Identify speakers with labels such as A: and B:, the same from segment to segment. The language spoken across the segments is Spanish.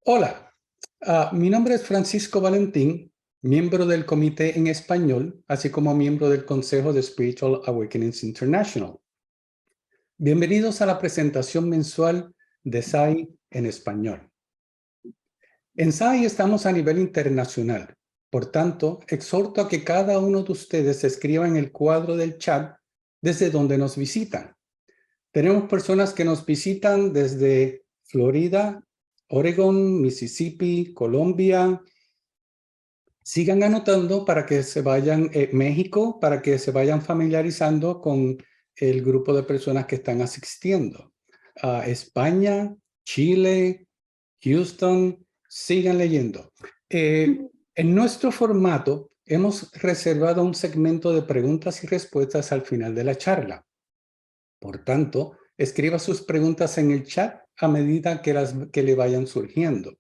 A: Hola, mi nombre es Francisco Valentín, miembro del Comité en Español, así como miembro del Consejo de Spiritual Awakenings International. Bienvenidos a la presentación mensual de SAI en español. En SAI estamos a nivel internacional, por tanto, exhorto a que cada uno de ustedes escriba en el cuadro del chat desde donde nos visitan. Tenemos personas que nos visitan desde Florida, Oregon, Mississippi, Colombia. Sigan anotando para que se vayan, México, para que se vayan familiarizando con el grupo de personas que están asistiendo. España, Chile, Houston, sigan leyendo. En nuestro formato, hemos reservado un segmento de preguntas y respuestas al final de la charla. Por tanto, escriba sus preguntas en el chat a medida que le vayan surgiendo.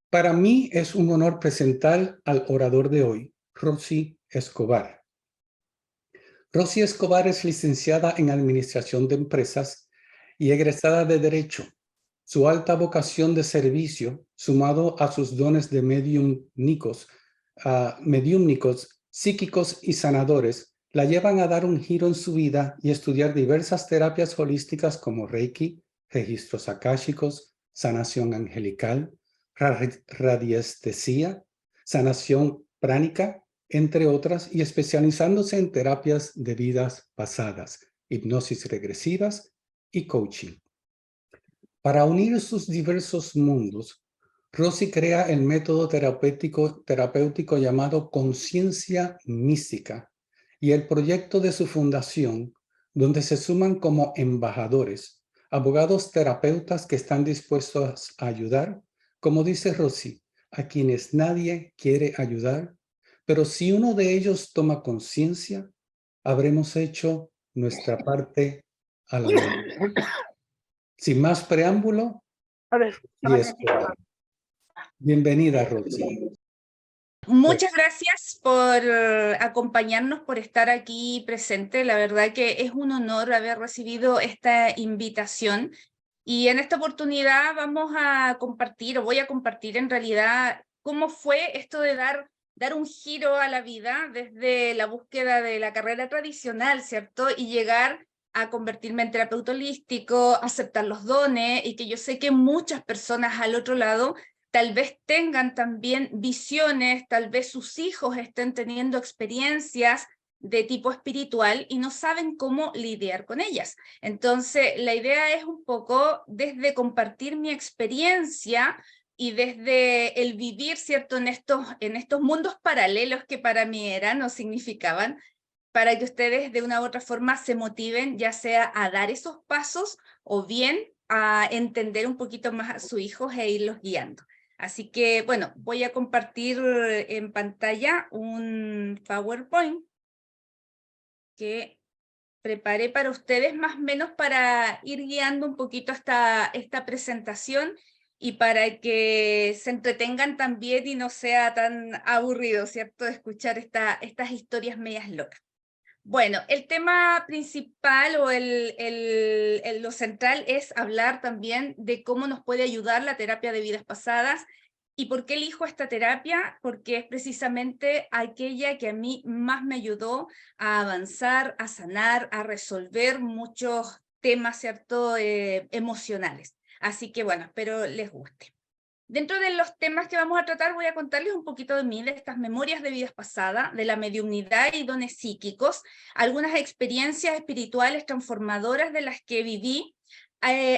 A: Para mí es un honor presentar al orador de hoy, Rosy Escobar. Rosy Escobar es licenciada en Administración de Empresas y egresada de Derecho. Su alta vocación de servicio, sumado a sus dones de mediúmnicos, psíquicos y sanadores, la llevan a dar un giro en su vida y estudiar diversas terapias holísticas como Reiki, registros akáshicos, sanación angelical, radiestesia, sanación pránica, entre otras, y especializándose en terapias de vidas pasadas, hipnosis regresivas y coaching. Para unir sus diversos mundos, Rosy crea el método terapéutico llamado Conciencia Mística y el proyecto de su fundación, donde se suman como embajadores, abogados terapeutas que están dispuestos a ayudar, como dice Rosy, a quienes nadie quiere ayudar, pero si uno de ellos toma conciencia, habremos hecho nuestra parte a la humanidad. Sin más preámbulo, y Escobar. Bienvenida, Rosy.
B: Muchas gracias por acompañarnos, por estar aquí presente. La verdad que es un honor haber recibido esta invitación. Y en esta oportunidad vamos a compartir, o voy a compartir en realidad, cómo fue esto de dar un giro a la vida desde la búsqueda de la carrera tradicional, ¿cierto? Y llegar a convertirme en terapeuta holístico, aceptar los dones, y que yo sé que muchas personas al otro lado tal vez tengan también visiones, tal vez sus hijos estén teniendo experiencias de tipo espiritual y no saben cómo lidiar con ellas. Entonces, la idea es un poco desde compartir mi experiencia y desde el vivir, ¿cierto?, en estos mundos paralelos que para mí eran o significaban, para que ustedes de una u otra forma se motiven, ya sea a dar esos pasos o bien a entender un poquito más a sus hijos e irlos guiando. Así que, bueno, voy a compartir en pantalla un PowerPoint que preparé para ustedes, más o menos para ir guiando un poquito esta presentación y para que se entretengan también y no sea tan aburrido, ¿cierto?, escuchar estas historias medias locas. Bueno, el tema principal o lo central es hablar también de cómo nos puede ayudar la terapia de vidas pasadas. ¿Y por qué elijo esta terapia? Porque es precisamente aquella que a mí más me ayudó a avanzar, a sanar, a resolver muchos temas, ¿cierto?, emocionales. Así que bueno, espero les guste. Dentro de los temas que vamos a tratar, voy a contarles un poquito de mí, de estas memorias de vidas pasadas, de la mediumnidad y dones psíquicos, algunas experiencias espirituales transformadoras de las que viví.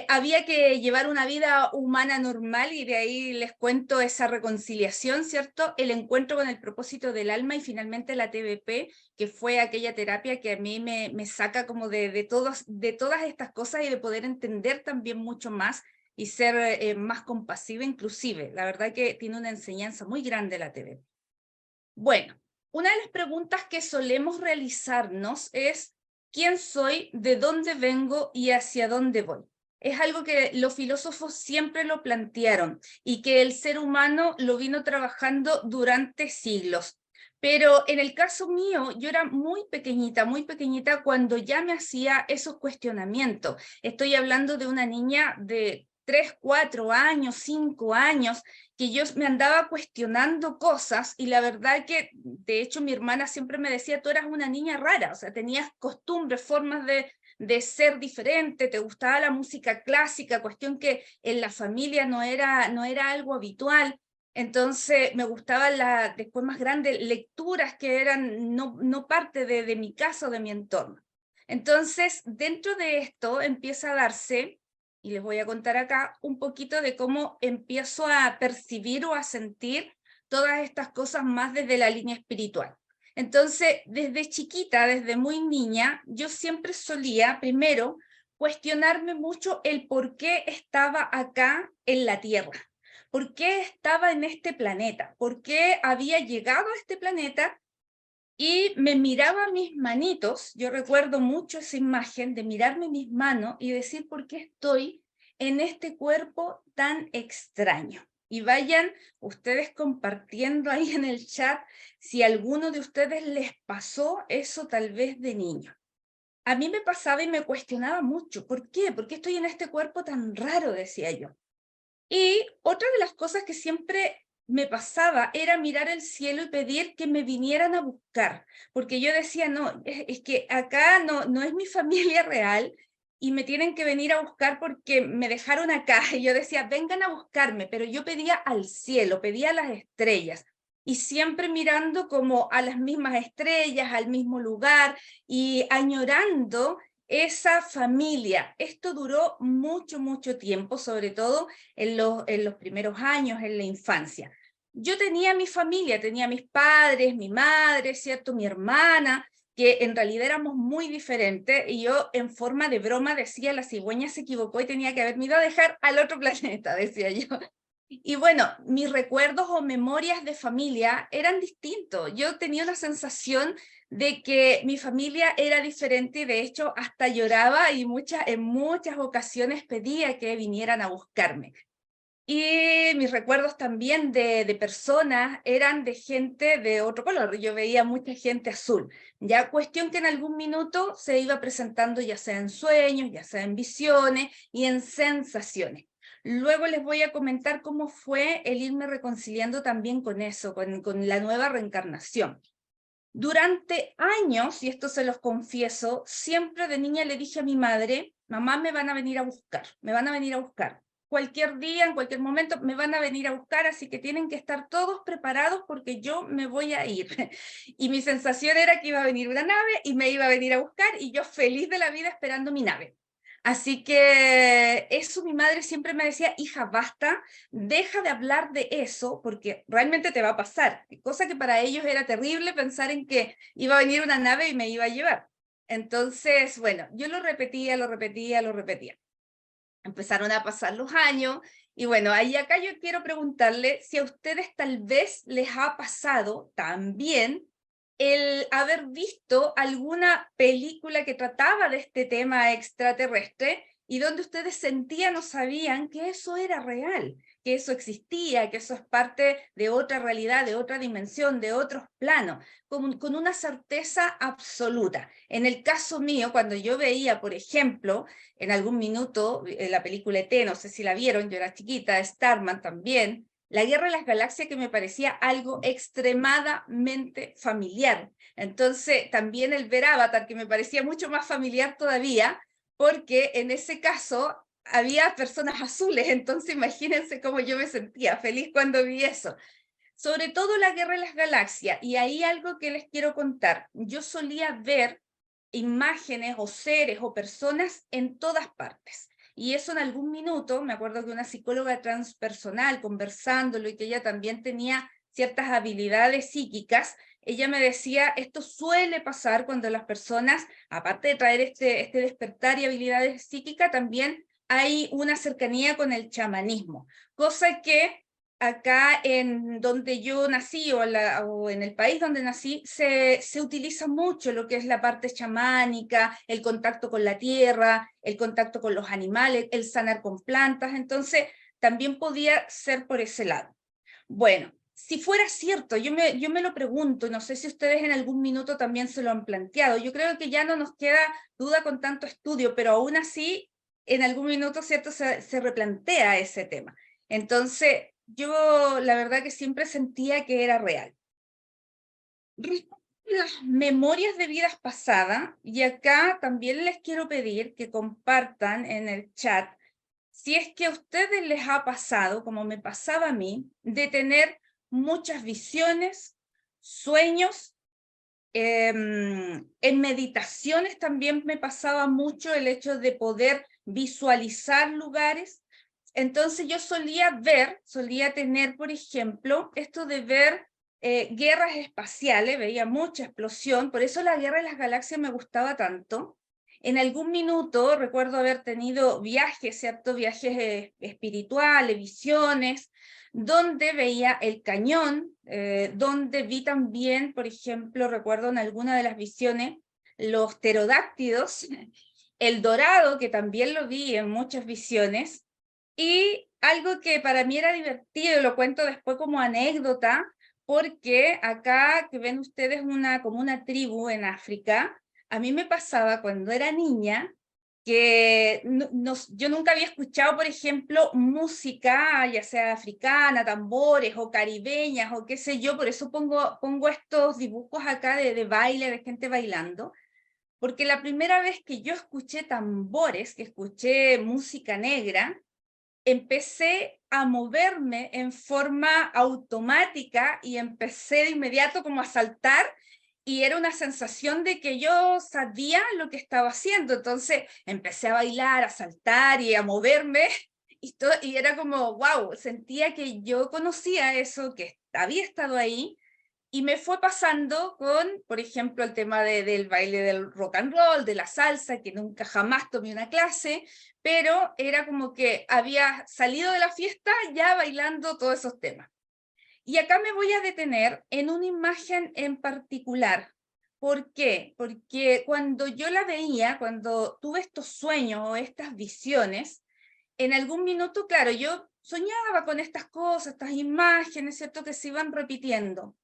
B: Había que llevar una vida humana normal y de ahí les cuento esa reconciliación, ¿cierto? El encuentro con el propósito del alma y finalmente la TBP, que fue aquella terapia que a mí me saca como de todas estas cosas y de poder entender también mucho más y ser más compasiva inclusive. La verdad que tiene una enseñanza muy grande la TBP. Bueno, una de las preguntas que solemos realizarnos es: ¿quién soy, de dónde vengo y hacia dónde voy? es algo que los filósofos siempre lo plantearon y que el ser humano lo vino trabajando durante siglos. Pero en el caso mío, yo era muy pequeñita cuando ya me hacía esos cuestionamientos. Estoy hablando de una niña de 3, 4 años, 5 años, que yo me andaba cuestionando cosas y la verdad que, de hecho, mi hermana siempre me decía, tú eras una niña rara, o sea, tenías costumbres, formas de ser diferente, te gustaba la música clásica, cuestión que en la familia no era algo habitual. Entonces me gustaban después más grandes lecturas que eran no parte de mi casa o de mi entorno. Entonces, dentro de esto empieza a darse, y les voy a contar acá un poquito de cómo empiezo a percibir o a sentir todas estas cosas más desde la línea espiritual. Entonces, desde chiquita, desde muy niña, yo siempre solía, primero, cuestionarme mucho el por qué estaba acá en la Tierra. ¿Por qué estaba en este planeta? ¿Por qué había llegado a este planeta? Y me miraba mis manitos, yo recuerdo mucho esa imagen de mirarme mis manos y decir por qué estoy en este cuerpo tan extraño. Y vayan ustedes compartiendo ahí en el chat si a alguno de ustedes les pasó eso tal vez de niño. A mí me pasaba y me cuestionaba mucho, ¿por qué? ¿Por qué estoy en este cuerpo tan raro? Decía yo. Y otra de las cosas que siempre me pasaba era mirar el cielo y pedir que me vinieran a buscar, porque yo decía, no, es que acá no es mi familia real y me tienen que venir a buscar porque me dejaron acá. Y yo decía, vengan a buscarme, pero yo pedía al cielo, pedía a las estrellas. Y siempre mirando como a las mismas estrellas, al mismo lugar y añorando esa familia. Esto duró mucho tiempo, sobre todo en los primeros años, en la infancia. Yo tenía mi familia, tenía mis padres, mi madre, ¿cierto? Mi hermana, que en realidad éramos muy diferentes, y yo en forma de broma decía, la cigüeña se equivocó y tenía que haberme ido a dejar al otro planeta, decía yo. Y bueno, mis recuerdos o memorias de familia eran distintos. Yo tenía la sensación de que mi familia era diferente y de hecho hasta lloraba y en muchas ocasiones pedía que vinieran a buscarme. Y mis recuerdos también de personas eran de gente de otro color. Yo veía mucha gente azul. Ya cuestión que en algún minuto se iba presentando ya sea en sueños, ya sea en visiones y en sensaciones. Luego les voy a comentar cómo fue el irme reconciliando también con eso, con la nueva reencarnación. Durante años, y esto se los confieso, siempre de niña le dije a mi madre, mamá, me van a venir a buscar, me van a venir a buscar. Cualquier día, en cualquier momento, me van a venir a buscar, así que tienen que estar todos preparados porque yo me voy a ir. Y mi sensación era que iba a venir una nave y me iba a venir a buscar y yo feliz de la vida esperando mi nave. Así que eso mi madre siempre me decía, hija, basta, deja de hablar de eso porque realmente te va a pasar. Cosa que para ellos era terrible pensar en que iba a venir una nave y me iba a llevar. Entonces, bueno, yo lo repetía. Empezaron a pasar los años y bueno, ahí acá yo quiero preguntarle si a ustedes tal vez les ha pasado también el haber visto alguna película que trataba de este tema extraterrestre y donde ustedes sentían o sabían que eso era real, que eso existía, que eso es parte de otra realidad, de otra dimensión, de otros planos, con una certeza absoluta. En el caso mío, cuando yo veía, por ejemplo, en algún minuto la película ET, no sé si la vieron, yo era chiquita, Starman también, la Guerra de las Galaxias, que me parecía algo extremadamente familiar. Entonces, también el ver Avatar, que me parecía mucho más familiar todavía, porque en ese caso había personas azules, entonces imagínense cómo yo me sentía feliz cuando vi eso. Sobre todo la Guerra de las Galaxias, y ahí algo que les quiero contar. Yo solía ver imágenes o seres o personas en todas partes. Y eso en algún minuto, me acuerdo que una psicóloga transpersonal conversándolo y que ella también tenía ciertas habilidades psíquicas, ella me decía, esto suele pasar cuando las personas, aparte de traer este despertar y habilidades psíquicas, también hay una cercanía con el chamanismo, cosa que acá en donde yo nací o en el país donde nací, se utiliza mucho lo que es la parte chamánica, el contacto con la tierra, el contacto con los animales, el sanar con plantas, entonces también podía ser por ese lado. Bueno, si fuera cierto, yo me lo pregunto, y no sé si ustedes en algún minuto también se lo han planteado, yo creo que ya no nos queda duda con tanto estudio, pero aún así, en algún minuto, ¿cierto?, se replantea ese tema. Entonces, yo la verdad que siempre sentía que era real. Respecto a las memorias de vidas pasadas, y acá también les quiero pedir que compartan en el chat si es que a ustedes les ha pasado, como me pasaba a mí, de tener muchas visiones, sueños, en meditaciones también me pasaba mucho el hecho de poder visualizar lugares. Entonces yo solía tener, por ejemplo, esto de ver guerras espaciales, veía mucha explosión, por eso la Guerra de las Galaxias me gustaba tanto. En algún minuto recuerdo haber tenido viajes, ¿cierto? Viajes espirituales, visiones, donde veía el cañón, donde vi también, por ejemplo, recuerdo en alguna de las visiones, los pterodáctilos, el dorado, que también lo vi en muchas visiones, y algo que para mí era divertido, lo cuento después como anécdota, porque acá que ven ustedes como una tribu en África, a mí me pasaba cuando era niña que yo nunca había escuchado, por ejemplo, música, ya sea africana, tambores o caribeñas o qué sé yo, por eso pongo estos dibujos acá de baile, de gente bailando, porque la primera vez que yo escuché tambores, que escuché música negra, empecé a moverme en forma automática y empecé de inmediato como a saltar y era una sensación de que yo sabía lo que estaba haciendo, entonces empecé a bailar, a saltar y a moverme y era como, wow, sentía que yo conocía eso, que había estado ahí y me fue pasando con, por ejemplo, el tema del baile del rock and roll, de la salsa, que nunca jamás tomé una clase, pero era como que había salido de la fiesta ya bailando todos esos temas. Y acá me voy a detener en una imagen en particular. ¿Por qué? Porque cuando yo la veía, cuando tuve estos sueños o estas visiones, en algún minuto, claro, yo soñaba con estas cosas, estas imágenes, ¿cierto?, que se iban repitiendo.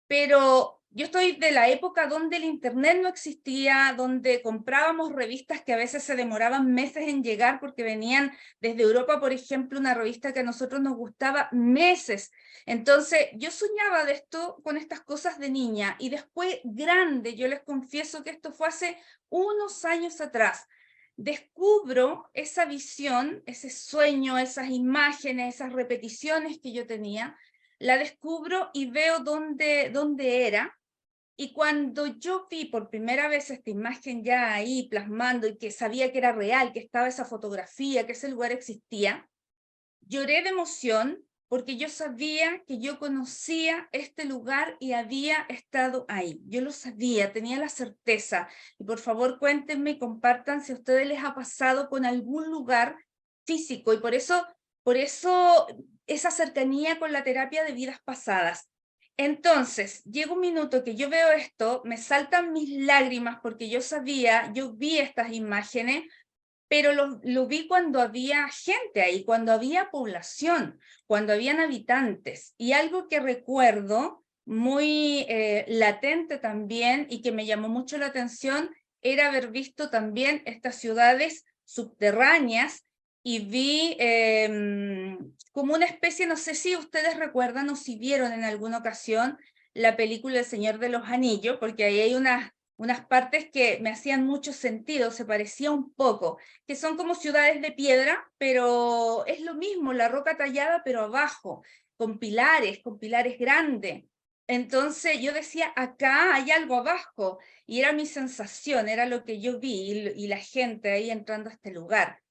B: Pero yo estoy de la época donde el internet no existía, donde comprábamos revistas que a veces se demoraban meses en llegar porque venían desde Europa, por ejemplo, una revista que a nosotros nos gustaba meses. Entonces yo soñaba de esto, con estas cosas de niña, y después grande, yo les confieso que esto fue hace unos años atrás, descubro esa visión, ese sueño, esas imágenes, esas repeticiones que yo tenía, la descubro y veo dónde era, y cuando yo vi por primera vez esta imagen ya ahí plasmando y que sabía que era real, que estaba esa fotografía, que ese lugar existía, lloré de emoción porque yo sabía que yo conocía este lugar y había estado ahí. Yo lo sabía, tenía la certeza. Y por favor cuéntenme y compartan si a ustedes les ha pasado con algún lugar físico. Y por eso esa cercanía con la terapia de vidas pasadas. Entonces, llega un minuto que yo veo esto, me saltan mis lágrimas porque yo sabía, yo vi estas imágenes, pero lo vi cuando había gente ahí, cuando había población, cuando habían habitantes. Y algo que recuerdo muy latente también y que me llamó mucho la atención era haber visto también estas ciudades subterráneas y vi como una especie, no sé si ustedes recuerdan o si vieron en alguna ocasión la película El Señor de los Anillos, porque ahí hay unas partes que me hacían mucho sentido, se parecía un poco, que son como ciudades de piedra, pero es lo mismo, la roca tallada, pero abajo, con pilares grandes. Entonces yo decía, acá hay algo abajo, y era mi sensación, era lo que yo vi, y la gente ahí entrando a este lugar.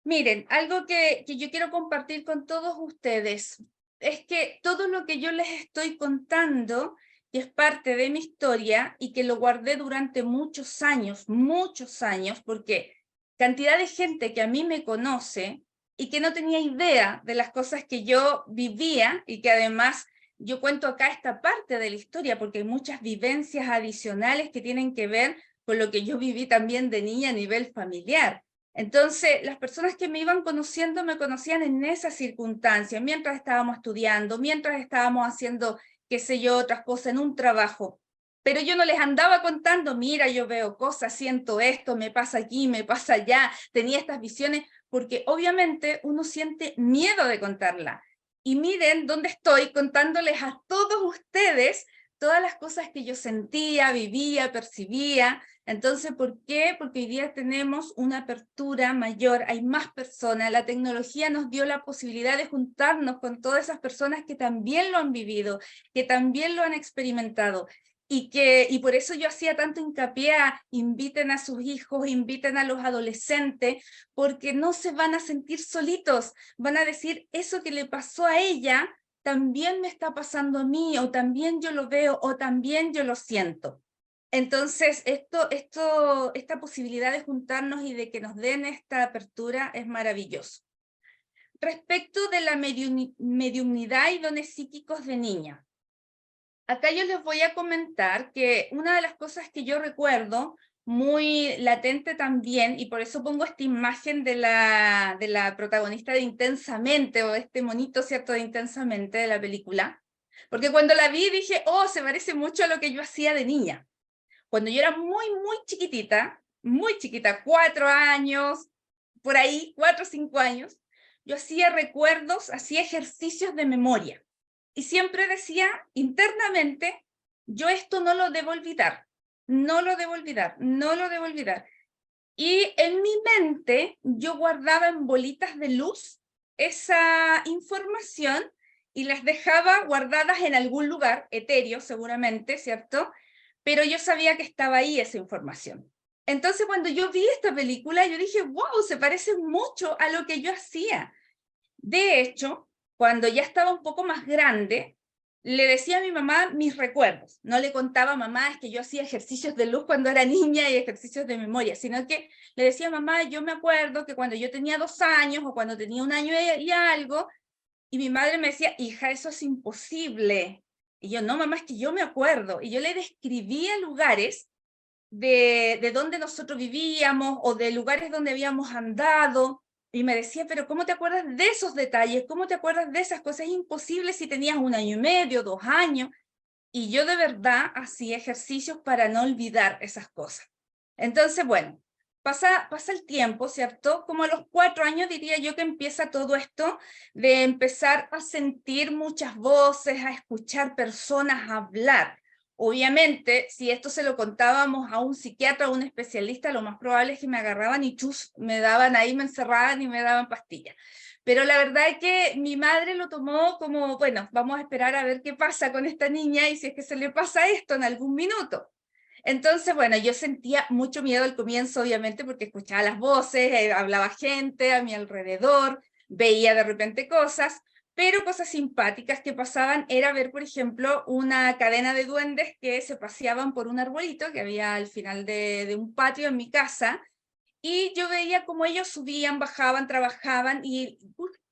B: Miren, algo que yo quiero compartir con todos ustedes es que todo lo que yo les estoy contando, que es parte de mi historia y que lo guardé durante muchos años, porque cantidad de gente que a mí me conoce y que no tenía idea de las cosas que yo vivía y que además yo cuento acá esta parte de la historia porque hay muchas vivencias adicionales que tienen que ver con lo que yo viví también de niña a nivel familiar. Entonces, las personas que me iban conociendo me conocían en esas circunstancias, mientras estábamos estudiando, mientras estábamos haciendo, qué sé yo, otras cosas en un trabajo. Pero yo no les andaba contando, mira, yo veo cosas, siento esto, me pasa aquí, me pasa allá, tenía estas visiones, porque obviamente uno siente miedo de contarla. Y miren dónde estoy contándoles a todos ustedes todas las cosas que yo sentía, vivía, percibía. Entonces, ¿por qué? Porque hoy día tenemos una apertura mayor, hay más personas, la tecnología nos dio la posibilidad de juntarnos con todas esas personas que también lo han vivido, que también lo han experimentado. Y por eso yo hacía tanto hincapié a inviten a sus hijos, inviten a los adolescentes, porque no se van a sentir solitos, van a decir, eso que le pasó a ella, también me está pasando a mí, o también yo lo veo, o también yo lo siento. Entonces, esta posibilidad de juntarnos y de que nos den esta apertura es maravilloso. Respecto de la mediunidad y dones psíquicos de niña. Acá yo les voy a comentar que una de las cosas que yo recuerdo muy latente también, y por eso pongo esta imagen de la protagonista de Intensamente, o este monito, ¿cierto?, de Intensamente, de la película, porque cuando la vi dije, oh, se parece mucho a lo que yo hacía de niña. Cuando yo era muy chiquita, 4 años, por ahí, 4 o 5 años, yo hacía recuerdos, hacía ejercicios de memoria. Y siempre decía internamente, yo esto no lo debo olvidar, no lo debo olvidar, no lo debo olvidar. Y en mi mente yo guardaba en bolitas de luz esa información y las dejaba guardadas en algún lugar, etéreo seguramente, ¿cierto? Pero yo sabía que estaba ahí esa información. Entonces cuando yo vi esta película, yo dije, wow, se parece mucho a lo que yo hacía. De hecho, cuando ya estaba un poco más grande, le decía a mi mamá mis recuerdos. No le contaba a mamá, es que yo hacía ejercicios de luz cuando era niña y ejercicios de memoria, sino que le decía a mamá, yo me acuerdo que cuando yo tenía 2 años o cuando tenía 1 año y algo, y mi madre me decía, hija, eso es imposible. Y yo, no, mamá, es que yo me acuerdo. Y yo le describía lugares de donde nosotros vivíamos o de lugares donde habíamos andado, y me decía, pero ¿cómo te acuerdas de esos detalles? ¿Cómo te acuerdas de esas cosas? Es imposible si tenías 1 año y medio, 2 años. Y yo de verdad hacía ejercicios para no olvidar esas cosas. Entonces, bueno, pasa el tiempo, ¿cierto? Como a los 4 años diría yo que empieza todo esto de empezar a sentir muchas voces, a escuchar personas hablar. Obviamente, si esto se lo contábamos a un psiquiatra o a un especialista, lo más probable es que me agarraban y chus, me daban ahí, me encerraban y me daban pastillas. Pero la verdad es que mi madre lo tomó como, bueno, vamos a esperar a ver qué pasa con esta niña y si es que se le pasa esto en algún minuto. Entonces, bueno, yo sentía mucho miedo al comienzo, obviamente, porque escuchaba las voces, hablaba gente a mi alrededor, veía de repente cosas, pero cosas simpáticas que pasaban era ver, por ejemplo, una cadena de duendes que se paseaban por un arbolito que había al final de un patio en mi casa, y yo veía cómo ellos subían, bajaban, trabajaban, y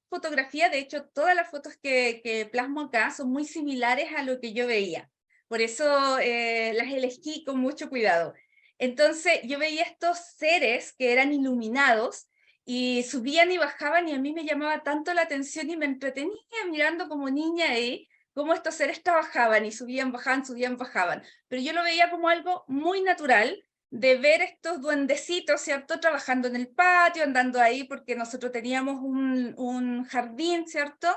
B: fotografía, de hecho, todas las fotos que plasmo acá son muy similares a lo que yo veía. Por eso las elegí con mucho cuidado. Entonces yo veía estos seres que eran iluminados y subían y bajaban, y a mí me llamaba tanto la atención y me entretenía mirando como niña ahí cómo estos seres trabajaban y subían, bajaban, subían, bajaban. Pero yo lo veía como algo muy natural de ver estos duendecitos, ¿cierto? Trabajando en el patio, andando ahí, porque nosotros teníamos un jardín, ¿cierto?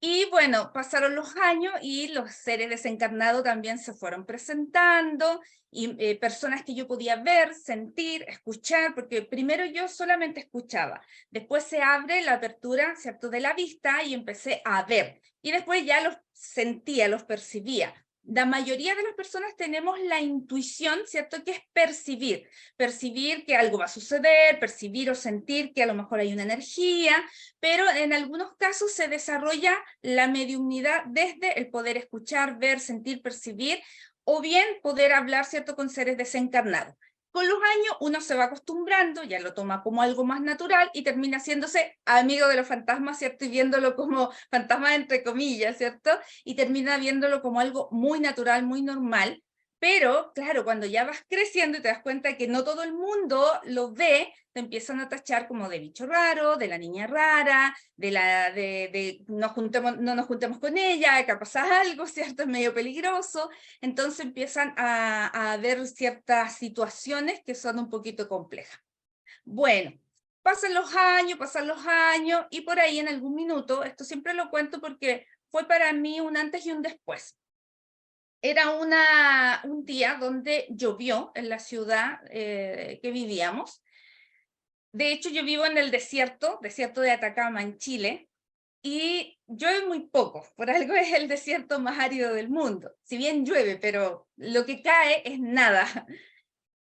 B: Y bueno, pasaron los años y los seres desencarnados también se fueron presentando, y personas que yo podía ver, sentir, escuchar, porque primero yo solamente escuchaba, después se abre la apertura, ¿cierto?, de la vista y empecé a ver, y después ya los sentía, los percibía. La mayoría de las personas tenemos la intuición, ¿cierto?, que es percibir que algo va a suceder, percibir o sentir que a lo mejor hay una energía, pero en algunos casos se desarrolla la mediumnidad desde el poder escuchar, ver, sentir, percibir, o bien poder hablar, ¿cierto?, con seres desencarnados. con los años uno se va acostumbrando, ya lo toma como algo más natural y termina haciéndose amigo de los fantasmas, ¿cierto? Y viéndolo como fantasmas entre comillas, ¿cierto? Y termina viéndolo como algo muy natural, muy normal. Pero, claro, cuando ya vas creciendo y te das cuenta que no todo el mundo lo ve, te empiezan a tachar como de bicho raro, de la niña rara, no nos juntemos con ella, que pasa algo, ¿cierto? Es medio peligroso. Entonces empiezan a haber ciertas situaciones que son un poquito complejas. Bueno, pasan los años, y por ahí en algún minuto, esto siempre lo cuento porque fue para mí un antes y un después. Era un día donde llovió en la ciudad que vivíamos. De hecho, yo vivo en el desierto de Atacama, en Chile, y llueve muy poco, por algo es el desierto más árido del mundo. Si bien llueve, pero lo que cae es nada.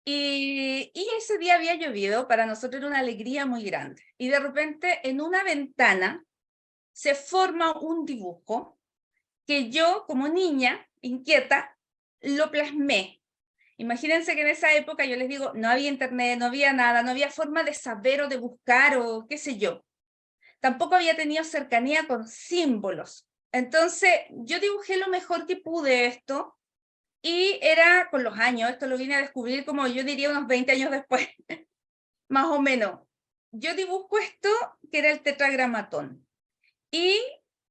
B: Y ese día había llovido, para nosotros era una alegría muy grande. Y de repente en una ventana se forma un dibujo que yo, como niña inquieta, lo plasmé. Imagínense que en esa época, yo les digo, no había internet, no había nada, no había forma de saber o de buscar o qué sé yo. Tampoco había tenido cercanía con símbolos. Entonces, yo dibujé lo mejor que pude esto, y era con los años, esto lo vine a descubrir como yo diría unos 20 años después, más o menos. Yo dibujo esto, que era el tetragramatón. Y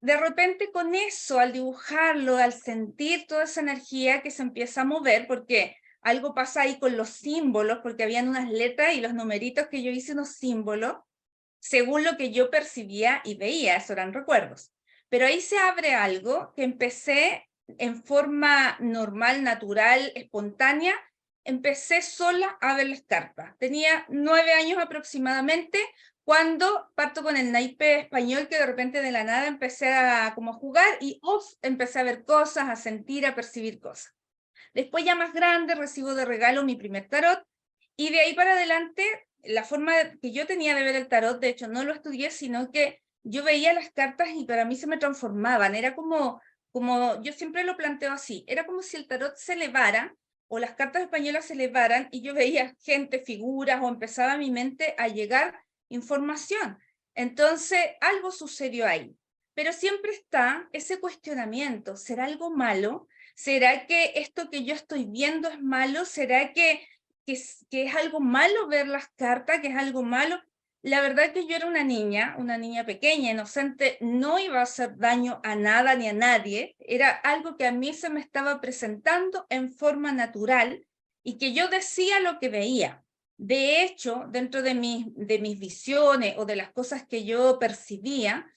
B: de repente con eso, al dibujarlo, al sentir toda esa energía que se empieza a mover, porque algo pasa ahí con los símbolos, porque habían unas letras y los numeritos que yo hice unos símbolos, según lo que yo percibía y veía, eso eran recuerdos. Pero ahí se abre algo que empecé en forma normal, natural, espontánea, empecé sola a ver las cartas. Tenía 9 años aproximadamente, cuando parto con el naipe español, que de repente de la nada empecé a como jugar y empecé a ver cosas, a sentir, a percibir cosas. Después ya más grande recibo de regalo mi primer tarot, y de ahí para adelante la forma que yo tenía de ver el tarot, de hecho no lo estudié, sino que yo veía las cartas y para mí se me transformaban, era como yo siempre lo planteo así, era como si el tarot se elevara o las cartas españolas se elevaran y yo veía gente, figuras, o empezaba a mi mente a llegar información. Entonces algo sucedió ahí, pero siempre está ese cuestionamiento, ¿será algo malo? ¿Será que esto que yo estoy viendo es malo? ¿Será que es algo malo ver las cartas, que es algo malo? La verdad es que yo era una niña pequeña, inocente, no iba a hacer daño a nada ni a nadie, era algo que a mí se me estaba presentando en forma natural y que yo decía lo que veía. De hecho, dentro de mis visiones o de las cosas que yo percibía,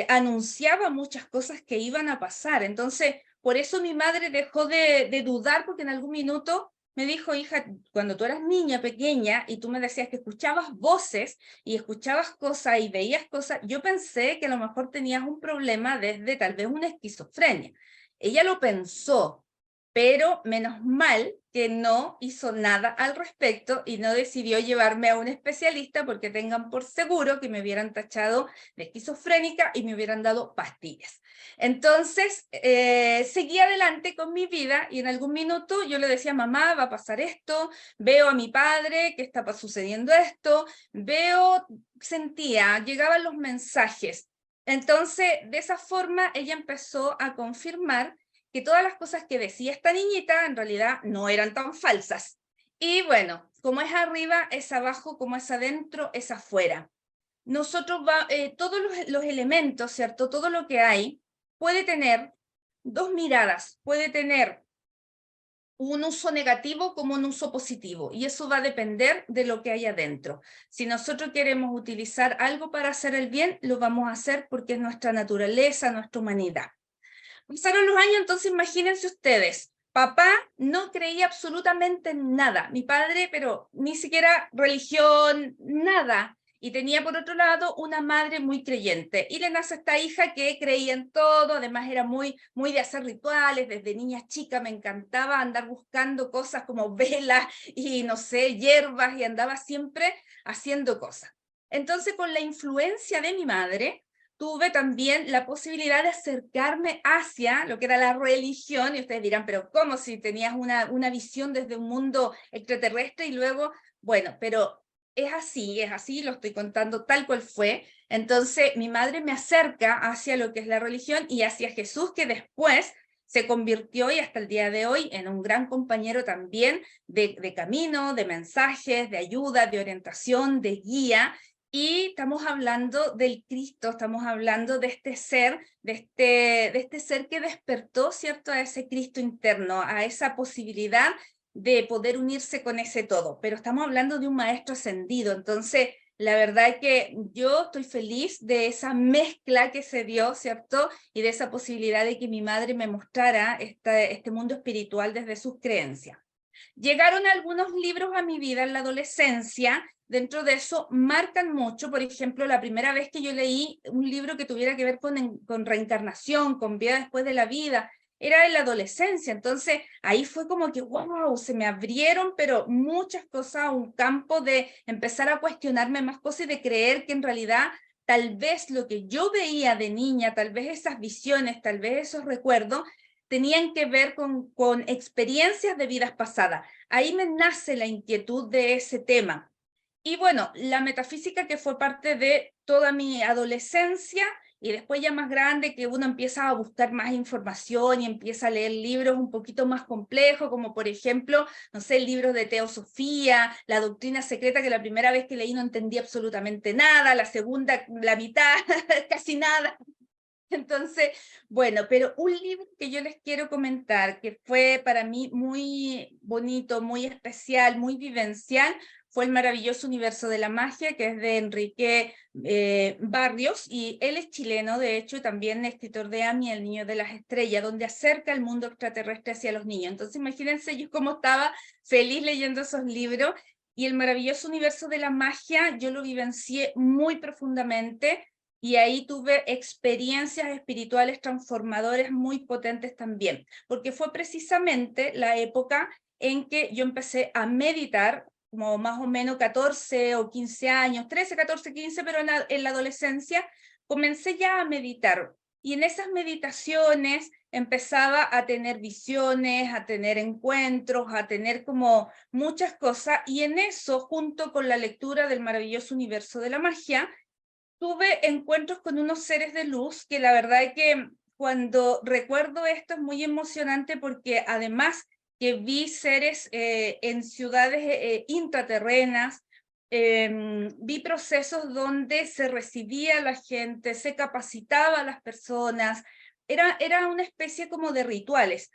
B: anunciaba muchas cosas que iban a pasar. Entonces, por eso mi madre dejó de dudar, porque en algún minuto me dijo: hija, cuando tú eras niña pequeña y tú me decías que escuchabas voces y escuchabas cosas y veías cosas, yo pensé que a lo mejor tenías un problema desde tal vez una esquizofrenia. Ella lo pensó, pero menos mal que no hizo nada al respecto y no decidió llevarme a un especialista, porque tengan por seguro que me hubieran tachado de esquizofrénica y me hubieran dado pastillas. Entonces, seguí adelante con mi vida, y en algún minuto yo le decía: mamá, va a pasar esto, veo a mi padre que está sucediendo esto, sentía, llegaban los mensajes. Entonces, de esa forma, ella empezó a confirmar que todas las cosas que decía esta niñita en realidad no eran tan falsas. Y bueno, como es arriba, es abajo; como es adentro, es afuera. Todos los elementos, ¿cierto? Todo lo que hay puede tener dos miradas, puede tener un uso negativo como un uso positivo, y eso va a depender de lo que hay adentro. Si nosotros queremos utilizar algo para hacer el bien, lo vamos a hacer porque es nuestra naturaleza, nuestra humanidad. Pasaron los años, entonces imagínense ustedes, papá no creía absolutamente en nada, mi padre, pero ni siquiera religión, nada. Y tenía por otro lado una madre muy creyente, y le nace esta hija que creía en todo. Además era muy de hacer rituales. Desde niña chica me encantaba andar buscando cosas como velas y no sé, hierbas, y andaba siempre haciendo cosas. Entonces, con la influencia de mi madre, tuve también la posibilidad de acercarme hacia lo que era la religión, y ustedes dirán, pero ¿cómo si tenías una visión desde un mundo extraterrestre y luego, bueno, pero es así, lo estoy contando tal cual fue. Entonces mi madre me acerca hacia lo que es la religión y hacia Jesús, que después se convirtió y hasta el día de hoy en un gran compañero también de camino, de mensajes, de ayuda, de orientación, de guía. Y estamos hablando del Cristo, estamos hablando de este ser, de este ser que despertó, ¿cierto?, a ese Cristo interno, a esa posibilidad de poder unirse con ese todo. Pero estamos hablando de un maestro ascendido, entonces la verdad es que yo estoy feliz de esa mezcla que se dio, ¿cierto? Y de esa posibilidad de que mi madre me mostrara este mundo espiritual desde sus creencias. Llegaron algunos libros a mi vida en la adolescencia, dentro de eso marcan mucho, por ejemplo, la primera vez que yo leí un libro que tuviera que ver con reencarnación, con vida después de la vida, era en la adolescencia, entonces ahí fue como que, wow, se me abrieron, pero muchas cosas, un campo de empezar a cuestionarme más cosas y de creer que en realidad tal vez lo que yo veía de niña, tal vez esas visiones, tal vez esos recuerdos, tenían que ver con experiencias de vidas pasadas. Ahí me nace la inquietud de ese tema. Y bueno, la metafísica que fue parte de toda mi adolescencia y después ya más grande que uno empieza a buscar más información y empieza a leer libros un poquito más complejos, como por ejemplo, no sé, el libro de Teosofía, La Doctrina Secreta, que la primera vez que leí no entendí absolutamente nada, la segunda, la mitad, casi nada. Entonces, bueno, pero un libro que yo les quiero comentar, que fue para mí muy bonito, muy especial, muy vivencial, fue El maravilloso universo de la magia, que es de Enrique Barrios, y él es chileno, de hecho, y también escritor de Amy, el niño de las estrellas, donde acerca el mundo extraterrestre hacia los niños. Entonces, imagínense yo cómo estaba feliz leyendo esos libros, y El maravilloso universo de la magia, yo lo vivencié muy profundamente, y ahí tuve experiencias espirituales transformadoras muy potentes también, porque fue precisamente la época en que yo empecé a meditar, como más o menos 14 o 15 años, 13, 14, 15, pero en la adolescencia comencé ya a meditar. Y en esas meditaciones empezaba a tener visiones, a tener encuentros, a tener como muchas cosas, y en eso, junto con la lectura del maravilloso universo de la magia, tuve encuentros con unos seres de luz que la verdad es que cuando recuerdo esto es muy emocionante, porque además que vi seres en ciudades intraterrenas, vi procesos donde se recibía a la gente, se capacitaba a las personas, era una especie como de rituales.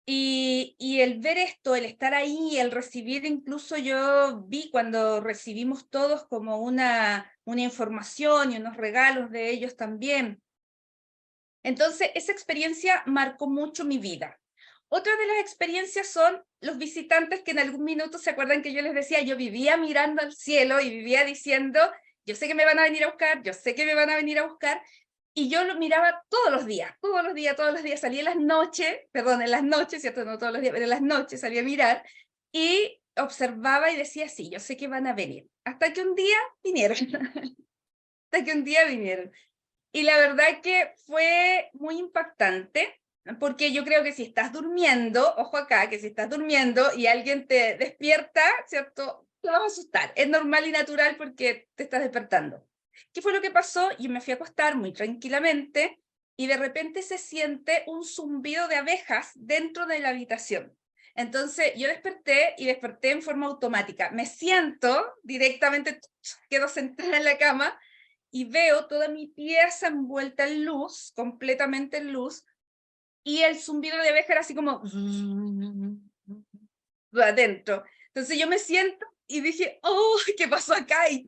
B: Y el ver esto, el estar ahí, el recibir, incluso yo vi cuando recibimos todos como una información y unos regalos de ellos también. Entonces, esa experiencia marcó mucho mi vida. Otra de las experiencias son los visitantes que en algún minuto se acuerdan que yo les decía, yo vivía mirando al cielo y vivía diciendo, yo sé que me van a venir a buscar, yo sé que me van a venir a buscar, y yo lo miraba todos los días, todos los días, todos los días, salía en las noches, perdón, en las noches, ¿cierto? No todos los días, pero en las noches salía a mirar y observaba y decía, sí, yo sé que van a venir. Hasta que un día vinieron, hasta que un día vinieron. Y la verdad que fue muy impactante, porque yo creo que si estás durmiendo, ojo acá, que si estás durmiendo y alguien te despierta, ¿cierto? Te vas a asustar. Es normal y natural porque te estás despertando. ¿Qué fue lo que pasó? Yo me fui a acostar muy tranquilamente y de repente se siente un zumbido de abejas dentro de la habitación. Entonces yo desperté y desperté en forma automática. Me siento directamente, quedo sentada en la cama y veo toda mi pieza envuelta en luz, completamente en luz, y el zumbido de abeja era así como adentro. Entonces yo me siento y dije, oh, ¿qué pasó acá? Y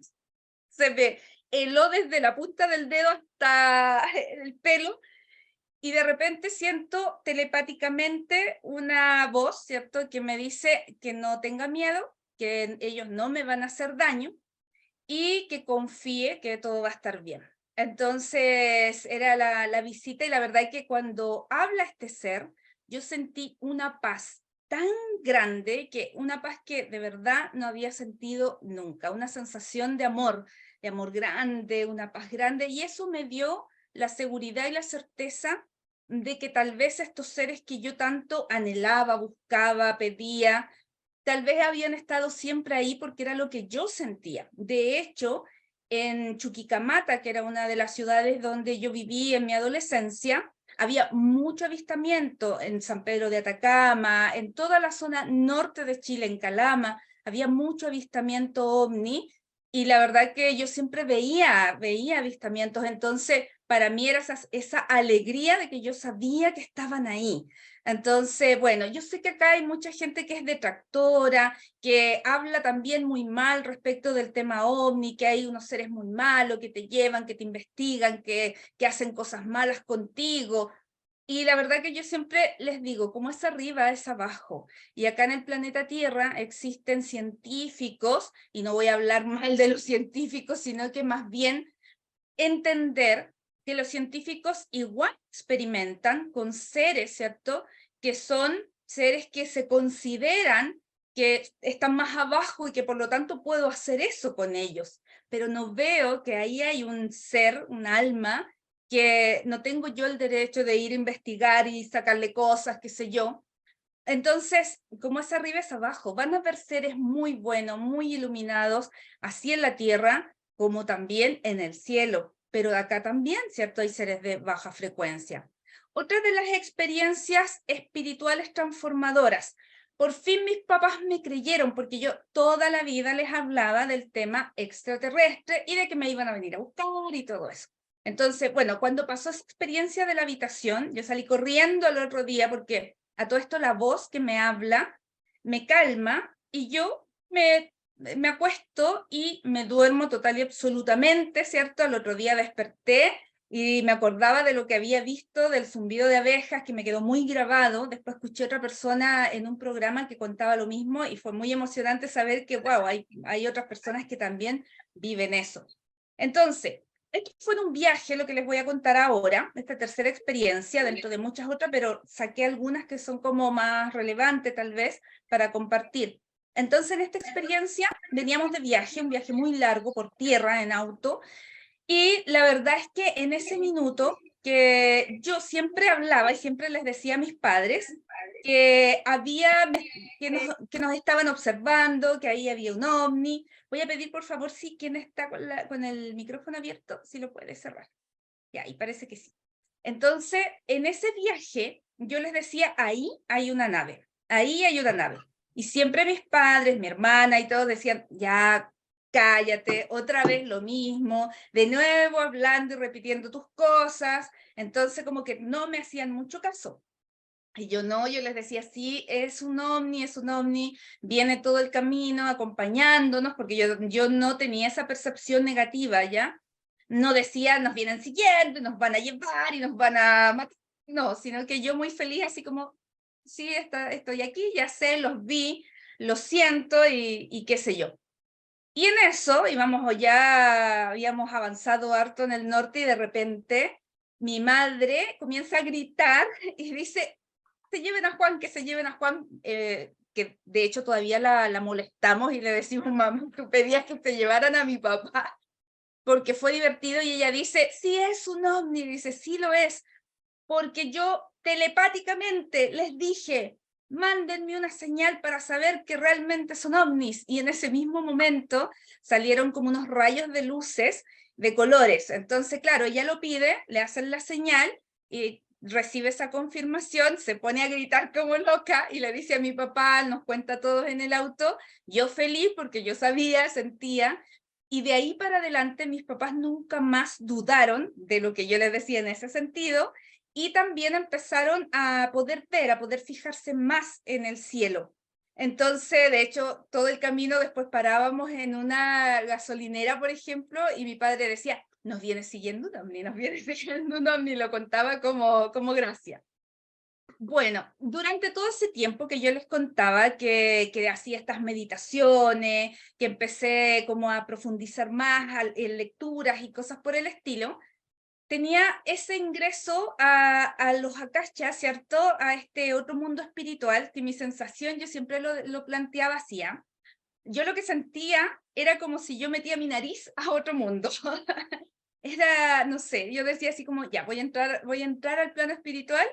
B: se me heló desde la punta del dedo hasta el pelo, y de repente siento telepáticamente una voz, ¿cierto?, que me dice que no tenga miedo, que ellos no me van a hacer daño, y que confíe que todo va a estar bien. Entonces era la visita, y la verdad es que cuando habla este ser, yo sentí una paz tan grande, que una paz que de verdad no había sentido nunca, una sensación de amor grande, una paz grande, y eso me dio la seguridad y la certeza de que tal vez estos seres que yo tanto anhelaba, buscaba, pedía, tal vez habían estado siempre ahí porque era lo que yo sentía. De hecho, en Chuquicamata, que era una de las ciudades donde yo viví en mi adolescencia, había mucho avistamiento en San Pedro de Atacama, en toda la zona norte de Chile, en Calama, había mucho avistamiento ovni, y la verdad que yo siempre veía avistamientos, entonces para mí era esa alegría de que yo sabía que estaban ahí. Entonces, bueno, yo sé que acá hay mucha gente que es detractora, que habla también muy mal respecto del tema ovni, que hay unos seres muy malos que te llevan, que te investigan, que hacen cosas malas contigo. Y la verdad que yo siempre les digo, como es arriba, es abajo. Y acá en el planeta Tierra existen científicos, y no voy a hablar mal de los científicos, sino que más bien entender que los científicos igual experimentan con seres, ¿cierto? Que son seres que se consideran que están más abajo y que por lo tanto puedo hacer eso con ellos. Pero no veo que ahí hay un ser, un alma, que no tengo yo el derecho de ir a investigar y sacarle cosas, qué sé yo. Entonces, como es arriba es abajo, van a haber seres muy buenos, muy iluminados, así en la tierra como también en el cielo. Pero acá también, ¿cierto? Hay seres de baja frecuencia. Otra de las experiencias espirituales transformadoras. Por fin mis papás me creyeron, porque yo toda la vida les hablaba del tema extraterrestre y de que me iban a venir a buscar y todo eso. Entonces, bueno, cuando pasó esa experiencia de la habitación, yo salí corriendo al otro día porque a todo esto la voz que me habla me calma y yo me acuesto y me duermo total y absolutamente, ¿cierto? Al otro día desperté y me acordaba de lo que había visto, del zumbido de abejas, que me quedó muy grabado. Después escuché a otra persona en un programa que contaba lo mismo y fue muy emocionante saber que, wow, hay otras personas que también viven eso. Entonces, esto fue un viaje, lo que les voy a contar ahora, esta tercera experiencia, dentro de muchas otras, pero saqué algunas que son como más relevantes tal vez para compartir. Entonces, en esta experiencia veníamos de viaje, un viaje muy largo por tierra en auto, y la verdad es que en ese minuto que yo siempre hablaba y siempre les decía a mis padres que que nos estaban observando, que ahí había un ovni. Voy a pedir por favor si quien está con el micrófono abierto, si lo puede cerrar. Ya, y parece que sí. Entonces, en ese viaje, yo les decía, ahí hay una nave, ahí hay una nave. Y siempre mis padres, mi hermana y todos decían, ya, cállate, otra vez lo mismo, de nuevo hablando y repitiendo tus cosas. Entonces, como que no me hacían mucho caso. Y yo no, yo les decía, sí, es un ovni, viene todo el camino acompañándonos, porque yo no tenía esa percepción negativa, ¿ya? No decía, nos vienen siguiendo, nos van a llevar y nos van a matar, no, sino que yo muy feliz, así como, sí, estoy aquí, ya sé, los vi, lo siento y qué sé yo. Y en eso ya habíamos avanzado harto en el norte y de repente mi madre comienza a gritar y dice, se lleven a Juan, que se lleven a Juan, que de hecho todavía la molestamos y le decimos, mamá, tú pedías que te llevaran a mi papá, porque fue divertido y ella dice, sí es un ovni, dice, sí lo es, porque yo telepáticamente les dije, mándenme una señal para saber que realmente son ovnis, y en ese mismo momento salieron como unos rayos de luces de colores. Entonces, claro, ella lo pide, le hacen la señal y recibe esa confirmación, se pone a gritar como loca y le dice a mi papá, nos cuenta todos en el auto, yo feliz porque yo sabía, sentía, y de ahí para adelante mis papás nunca más dudaron de lo que yo les decía en ese sentido, y también empezaron a poder ver, a poder fijarse más en el cielo. Entonces, de hecho, todo el camino después parábamos en una gasolinera, por ejemplo, y mi padre decía, nos viene siguiendo un ovni, nos viene siguiendo un ovni, lo contaba como gracia. Bueno, durante todo ese tiempo que yo les contaba que hacía estas meditaciones, que empecé como a profundizar más en lecturas y cosas por el estilo, tenía ese ingreso a los akashas, ¿cierto? A este otro mundo espiritual, que mi sensación yo siempre lo planteaba así. Yo lo que sentía era como si yo metía mi nariz a otro mundo. era, no sé, yo decía así como, ya, voy a entrar al plano espiritual,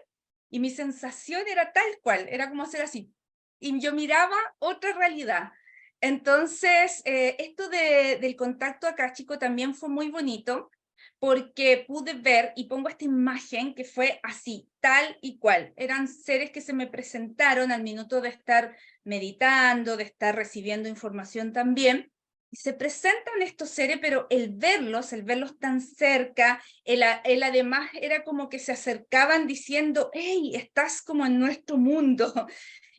B: y mi sensación era tal cual, era como hacer así, y yo miraba otra realidad. Entonces, esto del contacto acá, chico, también fue muy bonito, porque pude ver, y pongo esta imagen que fue así, tal y cual. Eran seres que se me presentaron al minuto de estar meditando, de estar recibiendo información también, y se presentan estos seres, pero el verlos tan cerca, el además era como que se acercaban diciendo, hey, estás como en nuestro mundo.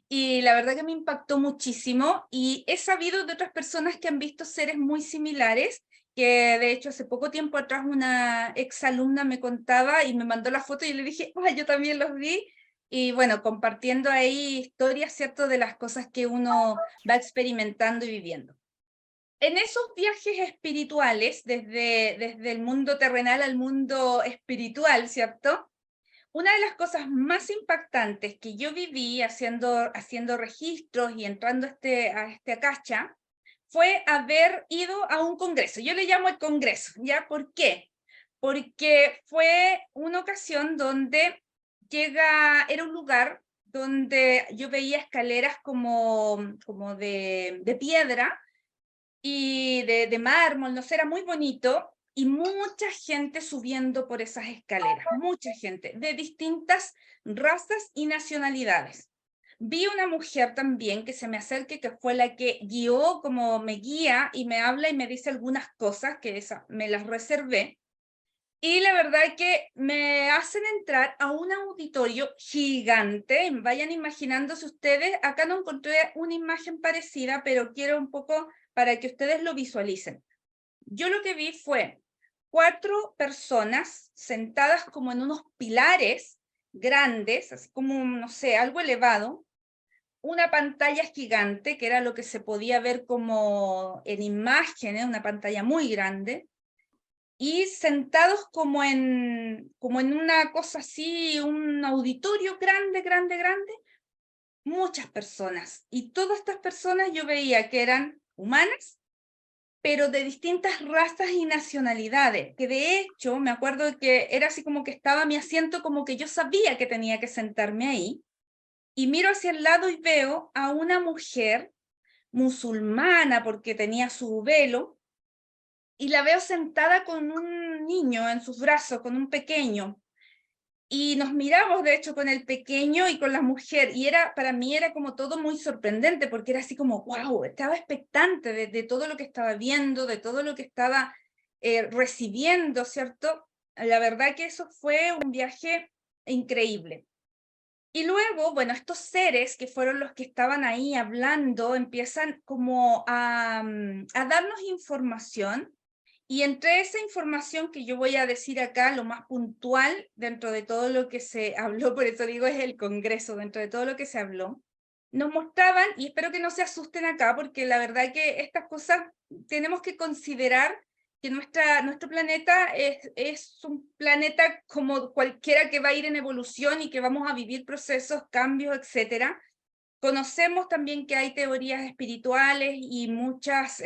B: Y la verdad que me impactó muchísimo, y he sabido de otras personas que han visto seres muy similares, que de hecho hace poco tiempo atrás una exalumna me contaba y me mandó la foto y le dije, ah, yo también los vi, y bueno, compartiendo ahí historias, ¿cierto?, de las cosas que uno va experimentando y viviendo. En esos viajes espirituales, desde el mundo terrenal al mundo espiritual, ¿cierto?, una de las cosas más impactantes que yo viví haciendo registros y entrando a este Acacha fue haber ido a un congreso. Yo le llamo el congreso, ¿ya? ¿Por qué? Porque fue una ocasión donde era un lugar donde yo veía escaleras como de piedra y de mármol, no sé, era muy bonito, y mucha gente subiendo por esas escaleras, mucha gente, de distintas razas y nacionalidades. Vi una mujer también que se me acerque, que fue la que guió, como me guía, y me habla y me dice algunas cosas, que me las reservé, y la verdad es que me hacen entrar a un auditorio gigante. Vayan imaginándose ustedes, acá no encontré una imagen parecida, pero quiero un poco para que ustedes lo visualicen. Yo lo que vi fue 4 personas sentadas como en unos pilares grandes, así como, no sé, algo elevado, una pantalla gigante, que era lo que se podía ver como en imágenes, una pantalla muy grande, y sentados como en una cosa así, un auditorio grande, grande, grande, muchas personas. Y todas estas personas yo veía que eran humanas, pero de distintas razas y nacionalidades, que de hecho me acuerdo que era así como que estaba mi asiento, como que yo sabía que tenía que sentarme ahí, y miro hacia el lado y veo a una mujer musulmana, porque tenía su velo, y la veo sentada con un niño en sus brazos, con un pequeño, y nos miramos de hecho con el pequeño y con la mujer, y para mí era como todo muy sorprendente, porque era así como, wow, estaba expectante de todo lo que estaba viendo, de todo lo que estaba recibiendo, ¿cierto? La verdad que eso fue un viaje increíble. Y luego, bueno, estos seres que fueron los que estaban ahí hablando, empiezan como a darnos información, y entre esa información que yo voy a decir acá, lo más puntual dentro de todo lo que se habló, por eso digo es el Congreso, dentro de todo lo que se habló, nos mostraban, y espero que no se asusten acá, porque la verdad que estas cosas tenemos que considerar que nuestro planeta es un planeta como cualquiera, que va a ir en evolución y que vamos a vivir procesos, cambios, etcétera. Conocemos también que hay teorías espirituales y muchas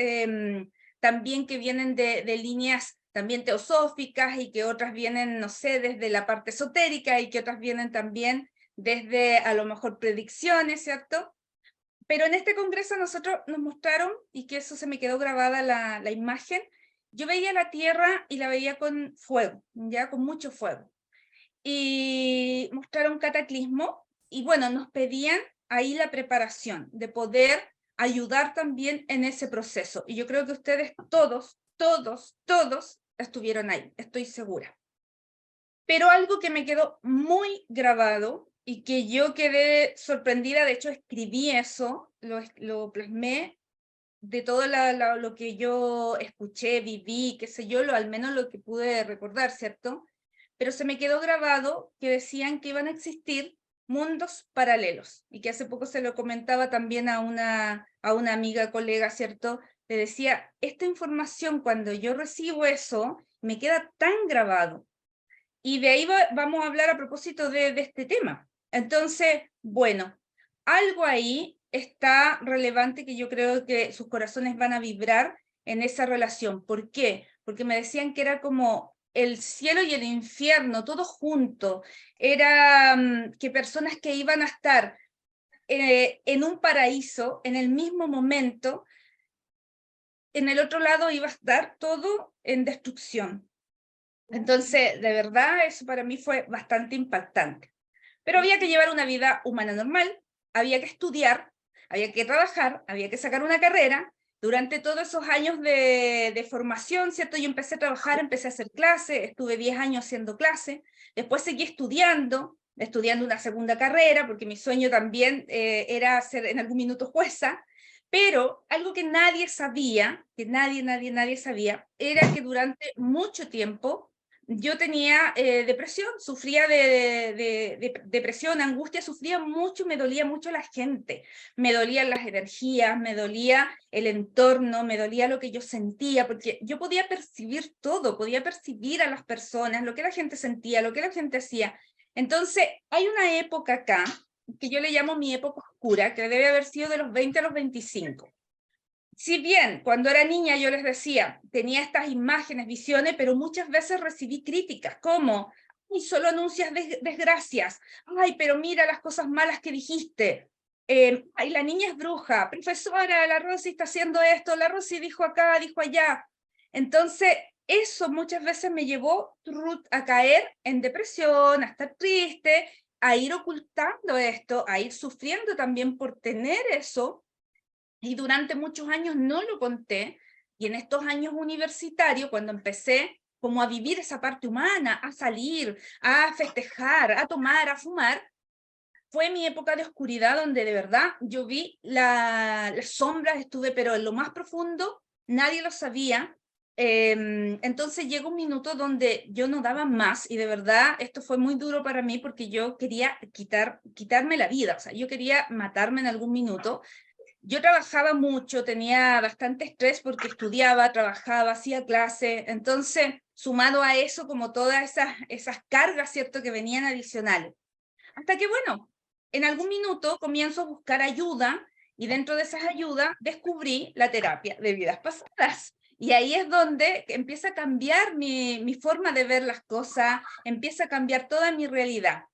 B: también que vienen de líneas también teosóficas, y que otras vienen, no sé, desde la parte esotérica, y que otras vienen también desde a lo mejor predicciones, ¿cierto? Pero en este congreso nosotros nos mostraron, y que eso se me quedó grabada la imagen, yo veía la Tierra y la veía con fuego, ya con mucho fuego. Y mostraron cataclismo, y bueno, nos pedían ahí la preparación de poder ayudar también en ese proceso. Y yo creo que ustedes todos, todos, todos estuvieron ahí, estoy segura. Pero algo que me quedó muy grabado y que yo quedé sorprendida, de hecho escribí eso, lo plasmé, de todo lo que yo escuché, viví, qué sé yo, al menos lo que pude recordar, ¿cierto? Pero se me quedó grabado que decían que iban a existir mundos paralelos, y que hace poco se lo comentaba también a una amiga, colega, ¿cierto? Le decía, esta información, cuando yo recibo eso, me queda tan grabado, y de ahí vamos a hablar a propósito de este tema. Entonces, bueno, algo ahí está relevante, que yo creo que sus corazones van a vibrar, en esa relación. ¿Por qué? Porque me decían que era como el cielo y el infierno, todo junto. Era que personas que iban a estar en un paraíso en el mismo momento, en el otro lado iba a estar todo en destrucción. Entonces, de verdad, eso para mí fue bastante impactante. Pero había que llevar una vida humana normal, había que estudiar, había que trabajar, había que sacar una carrera. Durante todos esos años de formación, ¿cierto? Yo empecé a trabajar, empecé a hacer clase, estuve 10 años haciendo clase, después seguí estudiando una segunda carrera, porque mi sueño también era ser en algún minuto jueza, pero algo que nadie sabía, que nadie sabía, era que durante mucho tiempo yo tenía depresión, sufría de depresión, angustia, sufría mucho, me dolía mucho la gente, me dolían las energías, me dolía el entorno, me dolía lo que yo sentía, porque yo podía percibir todo, podía percibir a las personas, lo que la gente sentía, lo que la gente hacía. Entonces, hay una época acá, que yo le llamo mi época oscura, que debe haber sido de los 20 a los 25. Si bien cuando era niña yo les decía, tenía estas imágenes, visiones, pero muchas veces recibí críticas, como, ay, solo anuncias desgracias, ay, pero mira las cosas malas que dijiste, ay, la niña es bruja, profesora, la Rosy está haciendo esto, la Rosy dijo acá, dijo allá. Entonces, eso muchas veces me llevó a caer en depresión, a estar triste, a ir ocultando esto, a ir sufriendo también por tener eso, y durante muchos años no lo conté, y en estos años universitarios, cuando empecé como a vivir esa parte humana, a salir, a festejar, a tomar, a fumar, fue mi época de oscuridad donde de verdad yo vi las sombras, estuve pero en lo más profundo, nadie lo sabía. Entonces llegó un minuto donde yo no daba más, y de verdad esto fue muy duro para mí porque yo quería quitarme la vida, o sea, yo quería matarme en algún minuto. Yo trabajaba mucho, tenía bastante estrés porque estudiaba, trabajaba, hacía clase, entonces, sumado a eso, como todas esas cargas, ¿cierto?, que venían adicionales. Hasta que, bueno, en algún minuto comienzo a buscar ayuda, y dentro de esas ayudas descubrí la terapia de vidas pasadas. Y ahí es donde empieza a cambiar mi forma de ver las cosas, empieza a cambiar toda mi realidad.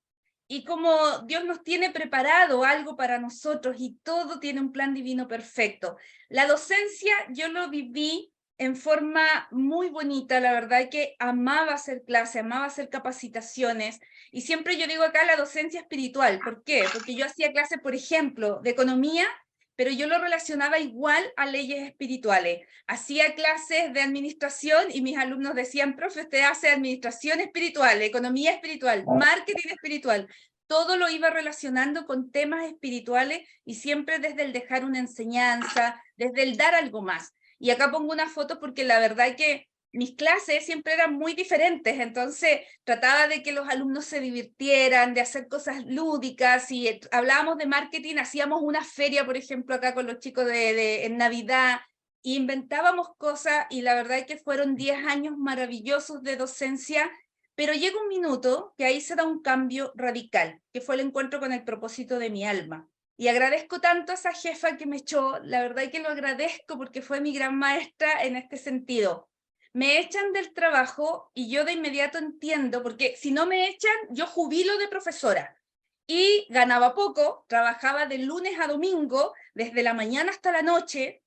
B: Y como Dios nos tiene preparado algo para nosotros y todo tiene un plan divino perfecto. La docencia yo lo viví en forma muy bonita, la verdad que amaba hacer clase, amaba hacer capacitaciones, y siempre yo digo acá la docencia espiritual. ¿Por qué? Porque yo hacía clases, por ejemplo, de economía, pero yo lo relacionaba igual a leyes espirituales. Hacía clases de administración y mis alumnos decían, profe, usted hace administración espiritual, economía espiritual, marketing espiritual. Todo lo iba relacionando con temas espirituales, y siempre desde el dejar una enseñanza, desde el dar algo más. Y acá pongo una foto porque la verdad que mis clases siempre eran muy diferentes, entonces trataba de que los alumnos se divirtieran, de hacer cosas lúdicas. Y hablábamos de marketing, hacíamos una feria, por ejemplo, acá con los chicos en Navidad, e inventábamos cosas, y la verdad es que fueron 10 años maravillosos de docencia. Pero llega un minuto que ahí se da un cambio radical, que fue el encuentro con el propósito de mi alma. Y agradezco tanto a esa jefa que me echó, la verdad es que lo agradezco porque fue mi gran maestra en este sentido. Me echan del trabajo y yo de inmediato entiendo, porque si no me echan, yo jubilo de profesora. Y ganaba poco, trabajaba de lunes a domingo, desde la mañana hasta la noche,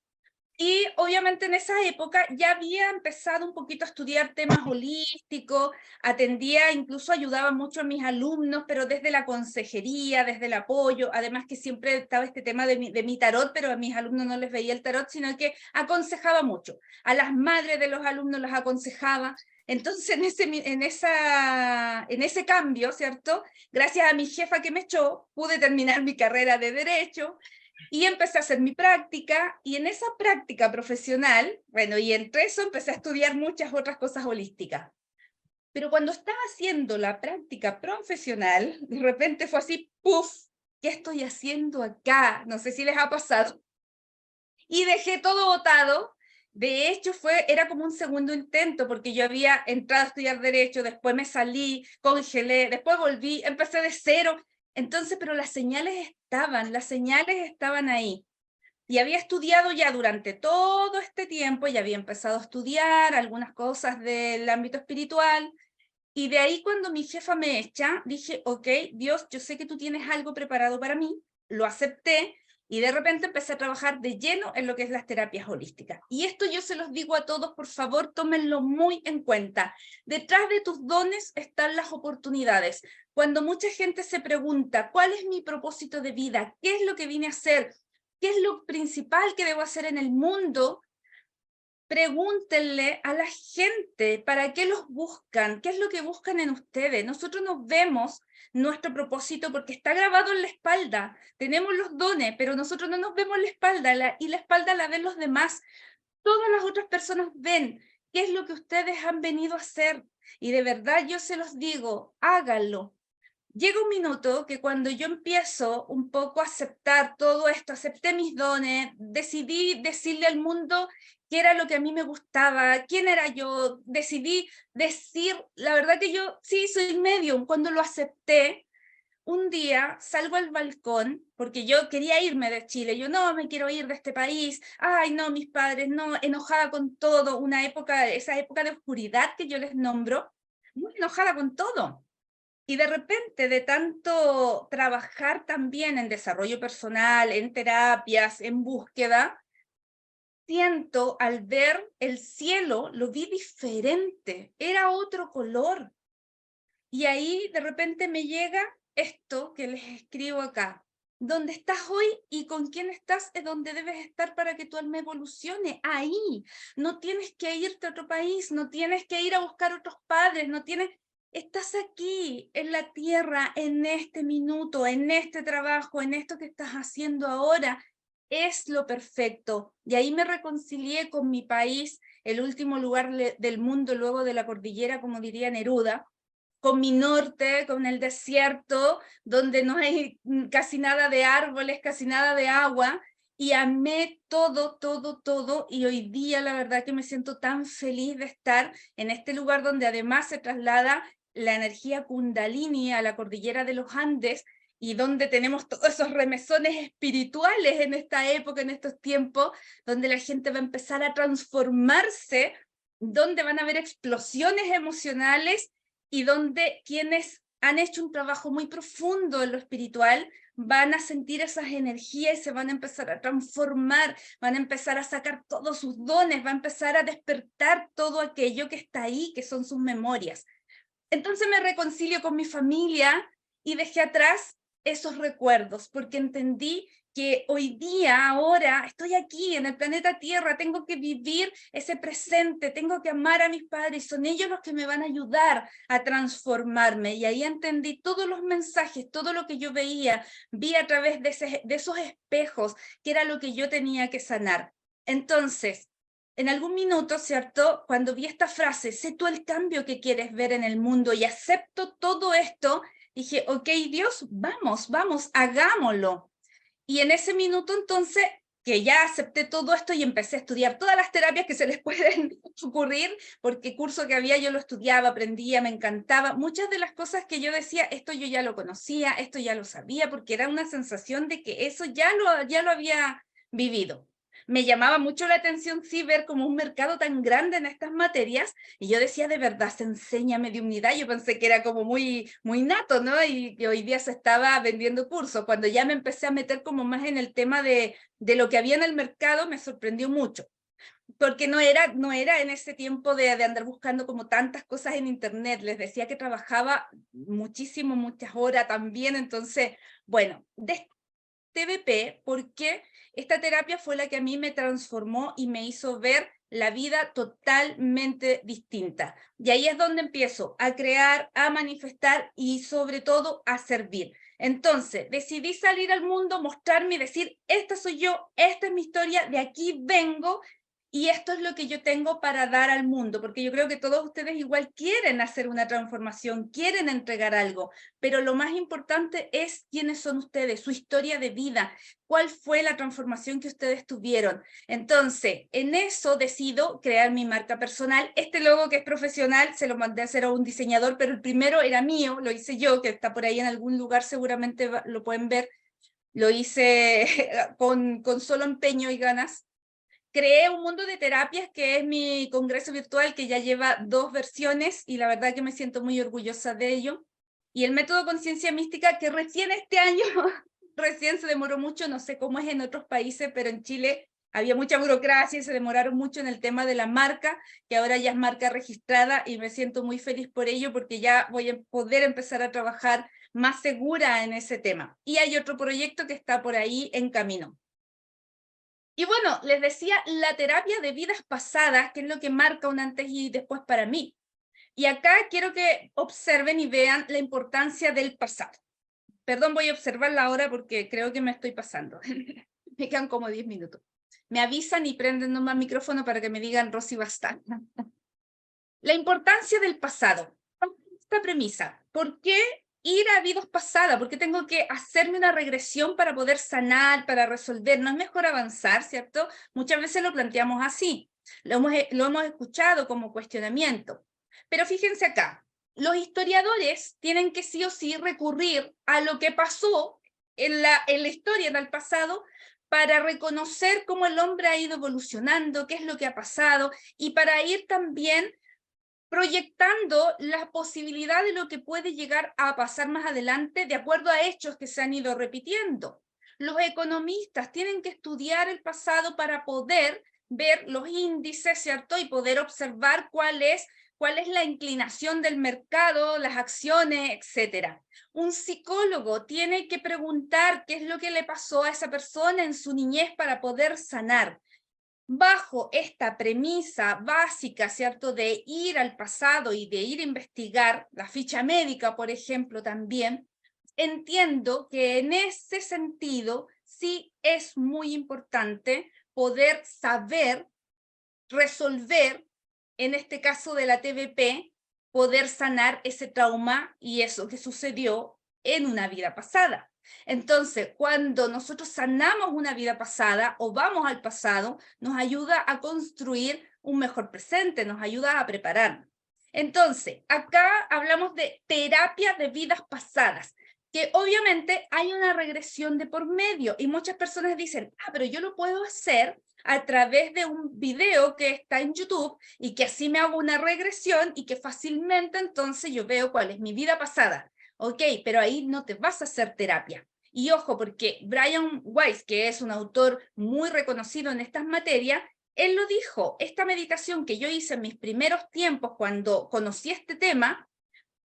B: y obviamente en esa época ya había empezado un poquito a estudiar temas holísticos, atendía, incluso ayudaba mucho a mis alumnos, pero desde la consejería, desde el apoyo, además que siempre estaba este tema de mi tarot, pero a mis alumnos no les veía el tarot, sino que aconsejaba mucho. A las madres de los alumnos las aconsejaba. Entonces en ese cambio, ¿cierto? Gracias a mi jefa que me echó, pude terminar mi carrera de Derecho, y empecé a hacer mi práctica, y en esa práctica profesional, bueno, y entre eso empecé a estudiar muchas otras cosas holísticas. Pero cuando estaba haciendo la práctica profesional, de repente fue así, ¡puf! ¿Qué estoy haciendo acá? No sé si les ha pasado. Y dejé todo botado. De hecho, era como un segundo intento, porque yo había entrado a estudiar Derecho, después me salí, congelé, después volví, empecé de cero. Entonces, pero las señales estaban ahí. Y había estudiado ya durante todo este tiempo, ya había empezado a estudiar algunas cosas del ámbito espiritual, y de ahí cuando mi jefa me echa, dije, ok, Dios, yo sé que tú tienes algo preparado para mí, lo acepté, y de repente empecé a trabajar de lleno en lo que es las terapias holísticas. Y esto yo se los digo a todos, por favor, tómenlo muy en cuenta. Detrás de tus dones están las oportunidades. Cuando mucha gente se pregunta, ¿cuál es mi propósito de vida? ¿Qué es lo que vine a hacer? ¿Qué es lo principal que debo hacer en el mundo? Pregúntenle a la gente para qué los buscan, qué es lo que buscan en ustedes. Nosotros nos vemos nuestro propósito porque está grabado en la espalda. Tenemos los dones, pero nosotros no nos vemos la espalda y la espalda la ven los demás. Todas las otras personas ven qué es lo que ustedes han venido a hacer. Y de verdad yo se los digo, háganlo. Llega un minuto que cuando yo empiezo un poco a aceptar todo esto, acepté mis dones, decidí decirle al mundo qué era lo que a mí me gustaba, quién era yo, decidí decir, la verdad que yo sí soy medium, cuando lo acepté, un día salgo al balcón, porque yo quería irme de Chile, yo no me quiero ir de este país, ay no, mis padres, no, enojada con todo, una época, esa época de oscuridad que yo les nombro, muy enojada con todo. Y de repente, de tanto trabajar también en desarrollo personal, en terapias, en búsqueda, siento al ver el cielo, lo vi diferente, era otro color. Y ahí de repente me llega esto que les escribo acá. Donde estás hoy y con quién estás es donde debes estar para que tu alma evolucione. Ahí. No tienes que irte a otro país, no tienes que ir a buscar otros padres, no tienes... Estás aquí, en la tierra, en este minuto, en este trabajo, en esto que estás haciendo ahora. Es lo perfecto. Y ahí me reconcilié con mi país, el último lugar del mundo luego de la cordillera, como diría Neruda, con mi norte, con el desierto, donde no hay casi nada de árboles, casi nada de agua, y amé todo, todo, todo, y hoy día la verdad que me siento tan feliz de estar en este lugar donde además se traslada la energía Kundalini a la cordillera de los Andes, y donde tenemos todos esos remesones espirituales en esta época, en estos tiempos, donde la gente va a empezar a transformarse, donde van a haber explosiones emocionales y donde quienes han hecho un trabajo muy profundo en lo espiritual van a sentir esas energías y se van a empezar a transformar, van a empezar a sacar todos sus dones, va a empezar a despertar todo aquello que está ahí, que son sus memorias. Entonces me reconcilio con mi familia y dejé atrás esos recuerdos, porque entendí que hoy día, ahora, estoy aquí en el planeta Tierra, tengo que vivir ese presente, tengo que amar a mis padres, son ellos los que me van a ayudar a transformarme. Y ahí entendí todos los mensajes, todo lo que yo veía, vi a través de esos espejos, que era lo que yo tenía que sanar. Entonces, en algún minuto, ¿cierto? Cuando vi esta frase, sé tú el cambio que quieres ver en el mundo y acepto todo esto, dije, ok, Dios, vamos, vamos, hagámoslo. Y en ese minuto entonces, que ya acepté todo esto y empecé a estudiar todas las terapias que se les pueden ocurrir, porque el curso que había yo lo estudiaba, aprendía, me encantaba. Muchas de las cosas que yo decía, esto yo ya lo conocía, esto ya lo sabía, porque era una sensación de que eso ya lo había vivido. Me llamaba mucho la atención, sí, ver como un mercado tan grande en estas materias, y yo decía, de verdad, se enseña mediunidad, yo pensé que era como muy, muy nato, ¿no? Y que hoy día se estaba vendiendo cursos. Cuando ya me empecé a meter como más en el tema de lo que había en el mercado, me sorprendió mucho, porque no era en ese tiempo de andar buscando como tantas cosas en internet. Les decía que trabajaba muchísimo, muchas horas también, entonces, bueno, de TBP, porque esta terapia fue la que a mí me transformó y me hizo ver la vida totalmente distinta. Y ahí es donde empiezo a crear, a manifestar y sobre todo a servir. Entonces, decidí salir al mundo, mostrarme y decir, esta soy yo, esta es mi historia, de aquí vengo y esto es lo que yo tengo para dar al mundo, porque yo creo que todos ustedes igual quieren hacer una transformación, quieren entregar algo, pero lo más importante es quiénes son ustedes, su historia de vida, cuál fue la transformación que ustedes tuvieron. Entonces, en eso decido crear mi marca personal. Este logo que es profesional se lo mandé a hacer a un diseñador, pero el primero era mío, lo hice yo, que está por ahí en algún lugar, seguramente lo pueden ver. lo hice con solo empeño y ganas. Creé un mundo de terapias, que es mi congreso virtual, que ya lleva 2 versiones, y la verdad que me siento muy orgullosa de ello. Y el método Conciencia Mística, que recién este año, recién se demoró mucho, no sé cómo es en otros países, pero en Chile había mucha burocracia y se demoraron mucho en el tema de la marca, que ahora ya es marca registrada, y me siento muy feliz por ello, porque ya voy a poder empezar a trabajar más segura en ese tema. Y hay otro proyecto que está por ahí en camino. Y bueno, les decía, la terapia de vidas pasadas, que es lo que marca un antes y después para mí. Y acá quiero que observen y vean la importancia del pasado. Perdón, voy a observarla ahora porque creo que me estoy pasando. Me quedan como 10 minutos. Me avisan y prenden nomás micrófono para que me digan, Rosy, basta. La importancia del pasado. Esta premisa. ¿Por qué ir a vidas pasadas? ¿Por qué tengo que hacerme una regresión para poder sanar, para resolver? ¿No es mejor avanzar, cierto? Muchas veces lo planteamos así. Lo hemos escuchado como cuestionamiento. Pero fíjense acá, los historiadores tienen que sí o sí recurrir a lo que pasó en la historia, en el pasado, para reconocer cómo el hombre ha ido evolucionando, qué es lo que ha pasado, y para ir también proyectando la posibilidad de lo que puede llegar a pasar más adelante de acuerdo a hechos que se han ido repitiendo. Los economistas tienen que estudiar el pasado para poder ver los índices, ¿cierto? Y poder observar cuál es la inclinación del mercado, las acciones, etc. Un psicólogo tiene que preguntar qué es lo que le pasó a esa persona en su niñez para poder sanar. Bajo esta premisa básica, ¿cierto?, de ir al pasado y de ir a investigar la ficha médica, por ejemplo, también, entiendo que en ese sentido sí es muy importante poder saber resolver, en este caso de la TBP, poder sanar ese trauma y eso que sucedió en una vida pasada. Entonces, cuando nosotros sanamos una vida pasada o vamos al pasado, nos ayuda a construir un mejor presente, nos ayuda a prepararnos. Entonces, acá hablamos de terapia de vidas pasadas, que obviamente hay una regresión de por medio, y muchas personas dicen, pero yo lo puedo hacer a través de un video que está en YouTube, y que así me hago una regresión y que fácilmente entonces yo veo cuál es mi vida pasada. Ok, pero ahí no te vas a hacer terapia. Y ojo, porque Brian Weiss, que es un autor muy reconocido en estas materias, él lo dijo, esta meditación que yo hice en mis primeros tiempos cuando conocí este tema,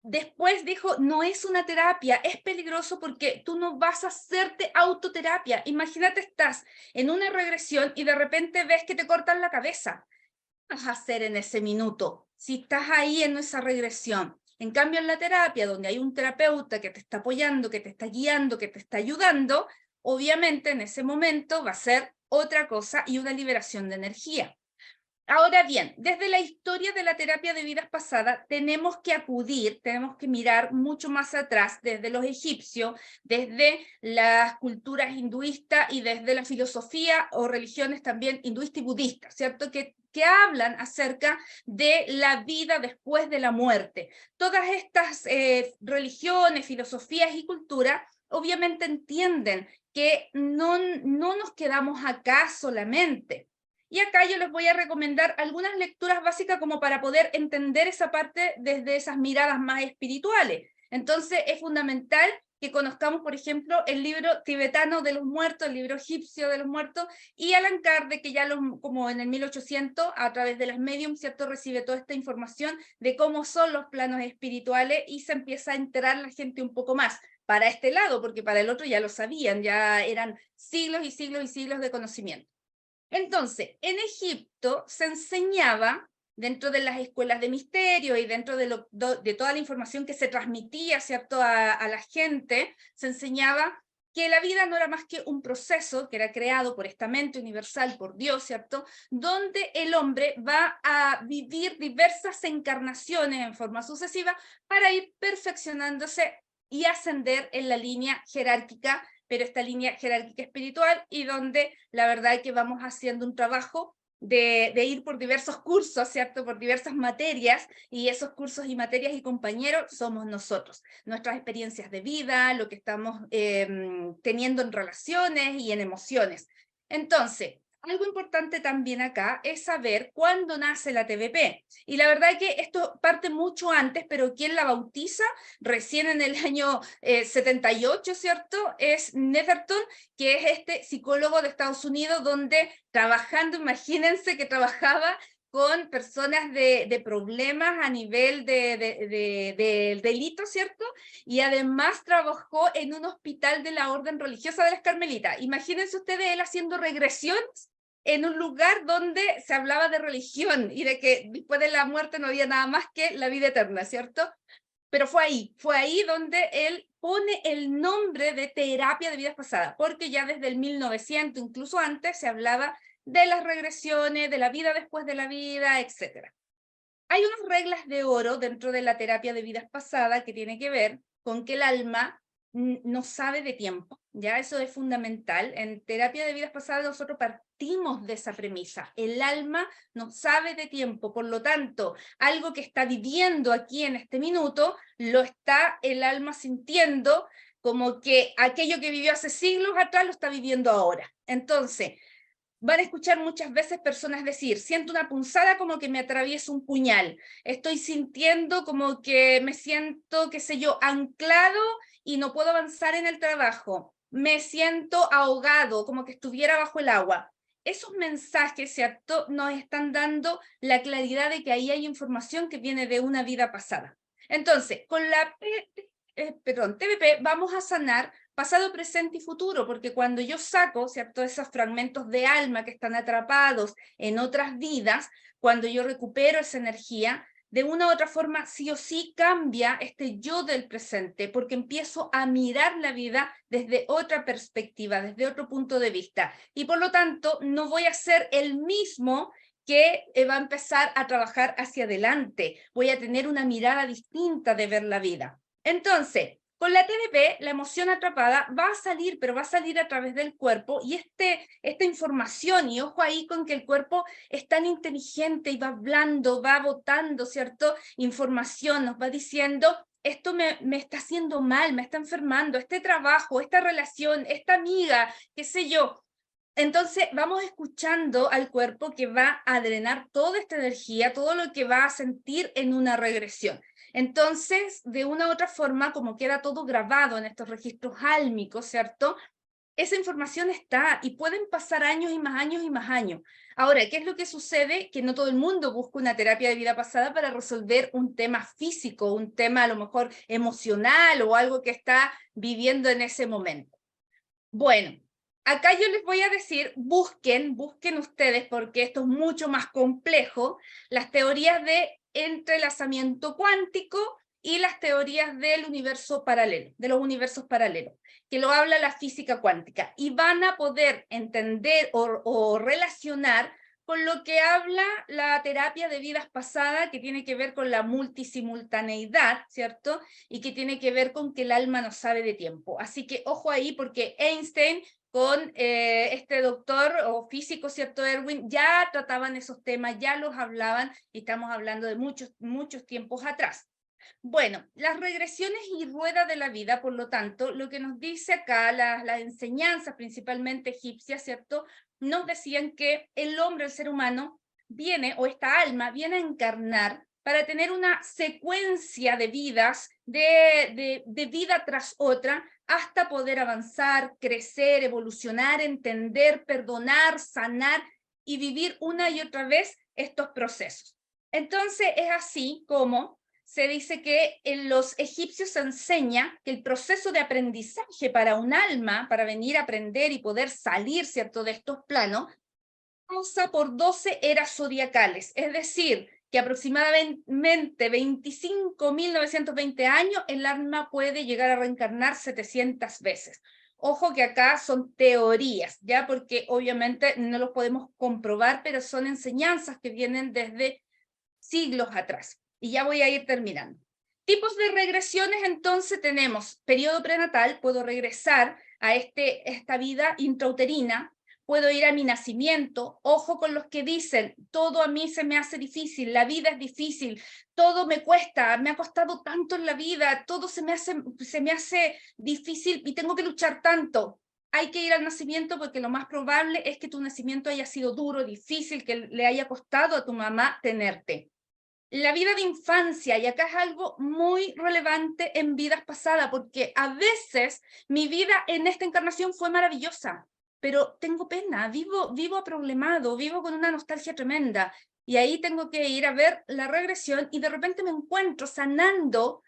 B: después dijo, no es una terapia, es peligroso porque tú no vas a hacerte autoterapia. Imagínate, estás en una regresión y de repente ves que te cortan la cabeza. ¿Qué vas a hacer en ese minuto si estás ahí en esa regresión? En cambio, en la terapia, donde hay un terapeuta que te está apoyando, que te está guiando, que te está ayudando, obviamente en ese momento va a ser otra cosa y una liberación de energía. Ahora bien, desde la historia de la terapia de vidas pasadas, tenemos que acudir, tenemos que mirar mucho más atrás, desde los egipcios, desde las culturas hinduistas y desde la filosofía o religiones también hinduista y budista, ¿cierto? Que hablan acerca de la vida después de la muerte. Todas estas religiones, filosofías y culturas obviamente entienden que no nos quedamos acá solamente. Y acá yo les voy a recomendar algunas lecturas básicas como para poder entender esa parte desde esas miradas más espirituales. Entonces es fundamental que conozcamos, por ejemplo, el libro tibetano de los muertos, el libro egipcio de los muertos, y Allan Kardec, que ya como en el 1800, a través de las medium, ¿cierto?, recibe toda esta información de cómo son los planos espirituales, y se empieza a enterar la gente un poco más para este lado, porque para el otro ya lo sabían, ya eran siglos y siglos y siglos de conocimiento. Entonces, en Egipto se enseñaba, dentro de las escuelas de misterio y dentro de toda la información que se transmitía, ¿cierto?, a la gente, se enseñaba que la vida no era más que un proceso que era creado por esta mente universal, por Dios, ¿cierto?, donde el hombre va a vivir diversas encarnaciones en forma sucesiva para ir perfeccionándose y ascender en la línea jerárquica, pero esta línea jerárquica espiritual, y donde la verdad es que vamos haciendo un trabajo de ir por diversos cursos, ¿cierto? Por diversas materias, y esos cursos y materias y compañeros somos nosotros. Nuestras experiencias de vida, lo que estamos teniendo en relaciones y en emociones. Entonces, algo importante también acá es saber cuándo nace la TVP. Y la verdad es que esto parte mucho antes, pero quien la bautiza recién en el año 78, ¿cierto? Es Netherton, que es este psicólogo de Estados Unidos, donde trabajando, imagínense que trabajaba con personas de problemas a nivel de delito, ¿cierto? Y además trabajó en un hospital de la Orden Religiosa de las Carmelitas. Imagínense ustedes él haciendo regresiones en un lugar donde se hablaba de religión y de que después de la muerte no había nada más que la vida eterna, ¿cierto? Pero fue ahí donde él pone el nombre de terapia de vidas pasadas, porque ya desde el 1900, incluso antes, se hablaba de las regresiones, de la vida después de la vida, etc. Hay unas reglas de oro dentro de la terapia de vidas pasadas que tiene que ver con que el alma no sabe de tiempo, ya eso es fundamental. En terapia de vidas pasadas nosotros partimos de esa premisa. El alma no sabe de tiempo, por lo tanto, algo que está viviendo aquí en este minuto, lo está el alma sintiendo como que aquello que vivió hace siglos atrás lo está viviendo ahora. Entonces, van a escuchar muchas veces personas decir, siento una punzada como que me atraviesa un puñal, estoy sintiendo como que me siento, qué sé yo, anclado y no puedo avanzar en el trabajo, me siento ahogado, como que estuviera bajo el agua. Esos mensajes, ¿cierto?, nos están dando la claridad de que ahí hay información que viene de una vida pasada. Entonces, con la TVP vamos a sanar pasado, presente y futuro, porque cuando yo saco, ¿cierto?, esos fragmentos de alma que están atrapados en otras vidas, cuando yo recupero esa energía, de una u otra forma sí o sí cambia este yo del presente, porque empiezo a mirar la vida desde otra perspectiva, desde otro punto de vista, y por lo tanto no voy a ser el mismo que va a empezar a trabajar hacia adelante, voy a tener una mirada distinta de ver la vida. Entonces, con la TDP, la emoción atrapada va a salir, pero va a salir a través del cuerpo, y esta información, y ojo ahí con que el cuerpo es tan inteligente y va hablando, va botando, ¿cierto?, información, nos va diciendo, esto me está haciendo mal, me está enfermando, este trabajo, esta relación, esta amiga, qué sé yo. Entonces vamos escuchando al cuerpo que va a drenar toda esta energía, todo lo que va a sentir en una regresión. Entonces, de una u otra forma, como queda todo grabado en estos registros álmicos, ¿cierto?, esa información está y pueden pasar años y más años y más años. Ahora, ¿qué es lo que sucede? Que no todo el mundo busca una terapia de vida pasada para resolver un tema físico, un tema a lo mejor emocional o algo que está viviendo en ese momento. Bueno, acá yo les voy a decir, busquen ustedes, porque esto es mucho más complejo, las teorías de entrelazamiento cuántico y las teorías del universo paralelo, de los universos paralelos, que lo habla la física cuántica, y van a poder entender o relacionar con lo que habla la terapia de vidas pasadas, que tiene que ver con la multisimultaneidad, ¿cierto? Y que tiene que ver con que el alma no sabe de tiempo. Así que ojo ahí, porque Einstein con este doctor o físico, ¿cierto?, Erwin, ya trataban esos temas, ya los hablaban, y estamos hablando de muchos tiempos atrás. Bueno, las regresiones y rueda de la vida, por lo tanto, lo que nos dice acá las enseñanzas, principalmente egipcias, ¿cierto?, nos decían que el hombre, el ser humano, viene, o esta alma, viene a encarnar para tener una secuencia de vidas, de vida tras otra, hasta poder avanzar, crecer, evolucionar, entender, perdonar, sanar y vivir una y otra vez estos procesos. Entonces es así como se dice que en los egipcios se enseña que el proceso de aprendizaje para un alma, para venir a aprender y poder salir, ¿cierto?, de estos planos, pasa por 12 eras zodiacales, es decir, que aproximadamente 25.920 años el alma puede llegar a reencarnar 700 veces. Ojo que acá son teorías, ¿ya? Porque obviamente no los podemos comprobar, pero son enseñanzas que vienen desde siglos atrás. Y ya voy a ir terminando. Tipos de regresiones, entonces tenemos periodo prenatal, puedo regresar a esta vida intrauterina, puedo ir a mi nacimiento. Ojo con los que dicen, todo a mí se me hace difícil, la vida es difícil, todo me cuesta, me ha costado tanto en la vida, todo se me hace difícil y tengo que luchar tanto. Hay que ir al nacimiento porque lo más probable es que tu nacimiento haya sido duro, difícil, que le haya costado a tu mamá tenerte. La vida de infancia, y acá es algo muy relevante en vidas pasadas, porque a veces mi vida en esta encarnación fue maravillosa, pero tengo pena, vivo aproblemado, vivo con una nostalgia tremenda, y ahí tengo que ir a ver la regresión, y de repente me encuentro sanando,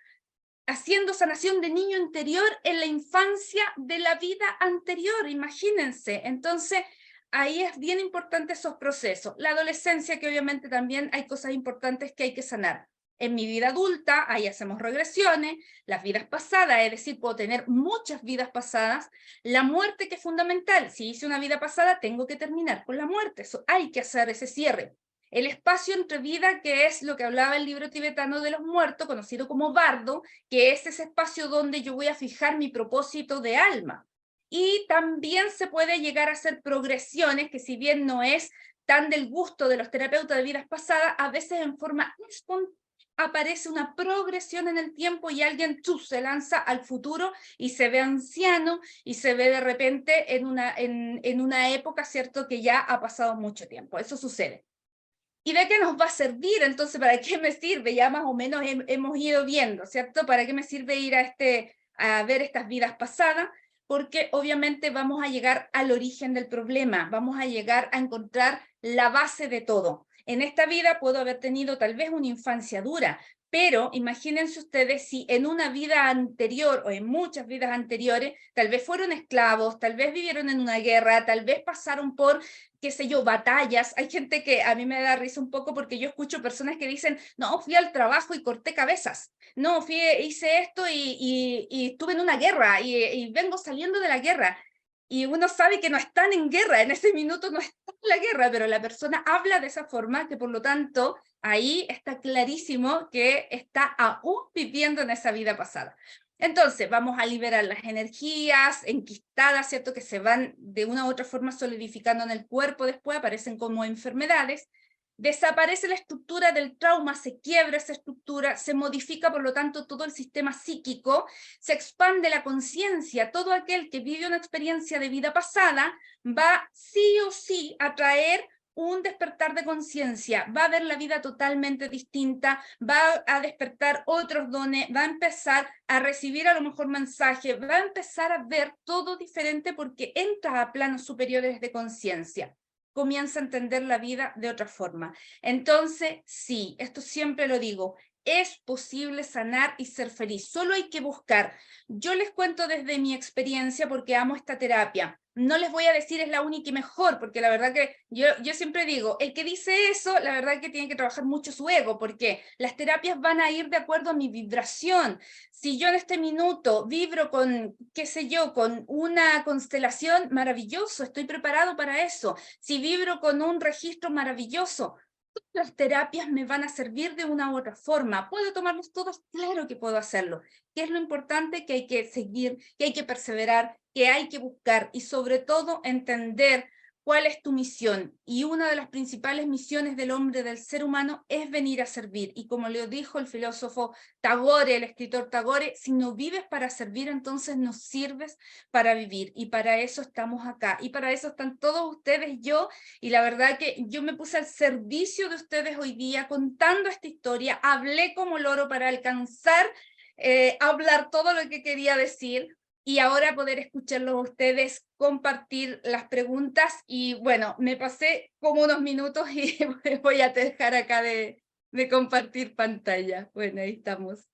B: haciendo sanación de niño interior en la infancia de la vida anterior, imagínense. Entonces, ahí es bien importante esos procesos. La adolescencia, que obviamente también hay cosas importantes que hay que sanar. En mi vida adulta, ahí hacemos regresiones, las vidas pasadas, es decir, puedo tener muchas vidas pasadas. La muerte, que es fundamental. Si hice una vida pasada, tengo que terminar con la muerte. Eso, hay que hacer ese cierre. El espacio entre vida, que es lo que hablaba el libro tibetano de los muertos, conocido como bardo, que es ese espacio donde yo voy a fijar mi propósito de alma. Y también se puede llegar a hacer progresiones, que si bien no es tan del gusto de los terapeutas de vidas pasadas, a veces en forma espontánea aparece una progresión en el tiempo y alguien se lanza al futuro y se ve anciano y se ve de repente en una época, ¿cierto?, que ya ha pasado mucho tiempo. Eso sucede. ¿Y de qué nos va a servir? Entonces, ¿para qué me sirve? Ya más o menos hemos ido viendo, ¿cierto? ¿Para qué me sirve ir a ver estas vidas pasadas? Porque obviamente vamos a llegar al origen del problema, vamos a llegar a encontrar la base de todo. En esta vida puedo haber tenido tal vez una infancia dura, pero imagínense ustedes si en una vida anterior o en muchas vidas anteriores, tal vez fueron esclavos, tal vez vivieron en una guerra, tal vez pasaron por, qué sé yo, batallas. Hay gente que a mí me da risa un poco porque yo escucho personas que dicen, no, fui al trabajo y corté cabezas, no, hice esto y estuve en una guerra y vengo saliendo de la guerra. Y uno sabe que no están en guerra, en ese minuto no están en la guerra, pero la persona habla de esa forma, que por lo tanto ahí está clarísimo que está aún viviendo en esa vida pasada. Entonces, vamos a liberar las energías enquistadas, ¿cierto?, que se van de una u otra forma solidificando en el cuerpo, después aparecen como enfermedades. Desaparece la estructura del trauma, se quiebra esa estructura, se modifica por lo tanto todo el sistema psíquico, se expande la conciencia. Todo aquel que vive una experiencia de vida pasada va sí o sí a traer un despertar de conciencia, va a ver la vida totalmente distinta, va a despertar otros dones, va a empezar a recibir a lo mejor mensajes, va a empezar a ver todo diferente porque entra a planos superiores de conciencia, comienza a entender la vida de otra forma. Entonces, sí, esto siempre lo digo, es posible sanar y ser feliz, solo hay que buscar. Yo les cuento desde mi experiencia porque amo esta terapia. No les voy a decir es la única y mejor, porque la verdad que yo siempre digo, el que dice eso, la verdad que tiene que trabajar mucho su ego, porque las terapias van a ir de acuerdo a mi vibración. Si yo en este minuto vibro con, qué sé yo, con una constelación, maravilloso, estoy preparado para eso. Si vibro con un registro, maravilloso. Las terapias me van a servir de una u otra forma. ¿Puedo tomarlos todos? Claro que puedo hacerlo. ¿Qué es lo importante? Que hay que seguir, que hay que perseverar, que hay que buscar y sobre todo entender cuál es tu misión. Y una de las principales misiones del hombre, del ser humano, es venir a servir. Y como le dijo el filósofo Tagore, el escritor Tagore, si no vives para servir, entonces no sirves para vivir. Y para eso estamos acá. Y para eso están todos ustedes, yo. Y la verdad que yo me puse al servicio de ustedes hoy día contando esta historia. Hablé como loro para alcanzar hablar todo lo que quería decir y ahora poder escucharlos a ustedes, compartir las preguntas y bueno, me pasé como unos minutos y voy a dejar acá de compartir pantalla. Bueno, ahí estamos.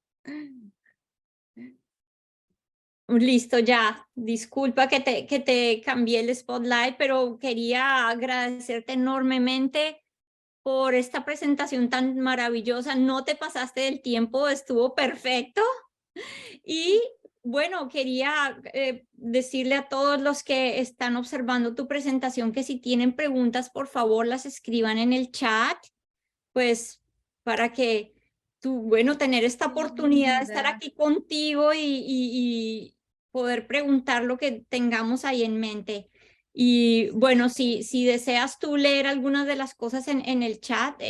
C: Listo, ya. Disculpa que te cambié el spotlight, pero quería agradecerte enormemente por esta presentación tan maravillosa. No te pasaste del tiempo, estuvo perfecto. Y bueno, quería decirle a todos los que están observando tu presentación que si tienen preguntas, por favor, las escriban en el chat, pues para que tú, bueno, tener esta oportunidad de estar aquí contigo y poder preguntar lo que tengamos ahí en mente. Y bueno, si deseas tú leer algunas de las cosas en el chat,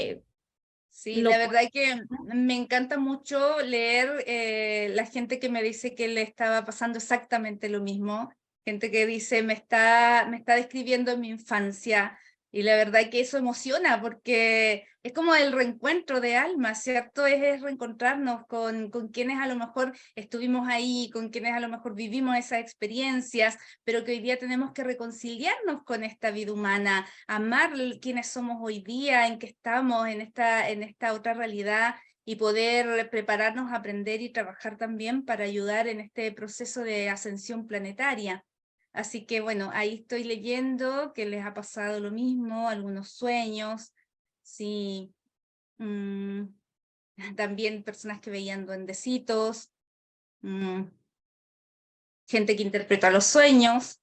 B: Sí, la verdad que me encanta mucho leer la gente que me dice que le estaba pasando exactamente lo mismo, gente que dice me está describiendo mi infancia, y la verdad que eso emociona porque es como el reencuentro de almas, ¿cierto? Es reencontrarnos con quienes a lo mejor estuvimos ahí, con quienes a lo mejor vivimos esas experiencias, pero que hoy día tenemos que reconciliarnos con esta vida humana, amar quienes somos hoy día, en que estamos, en esta otra realidad, y poder prepararnos a aprender y trabajar también para ayudar en este proceso de ascensión planetaria. Así que bueno, ahí estoy leyendo que les ha pasado lo mismo, algunos sueños, sí, también personas que veían duendecitos, gente que interpreta los sueños.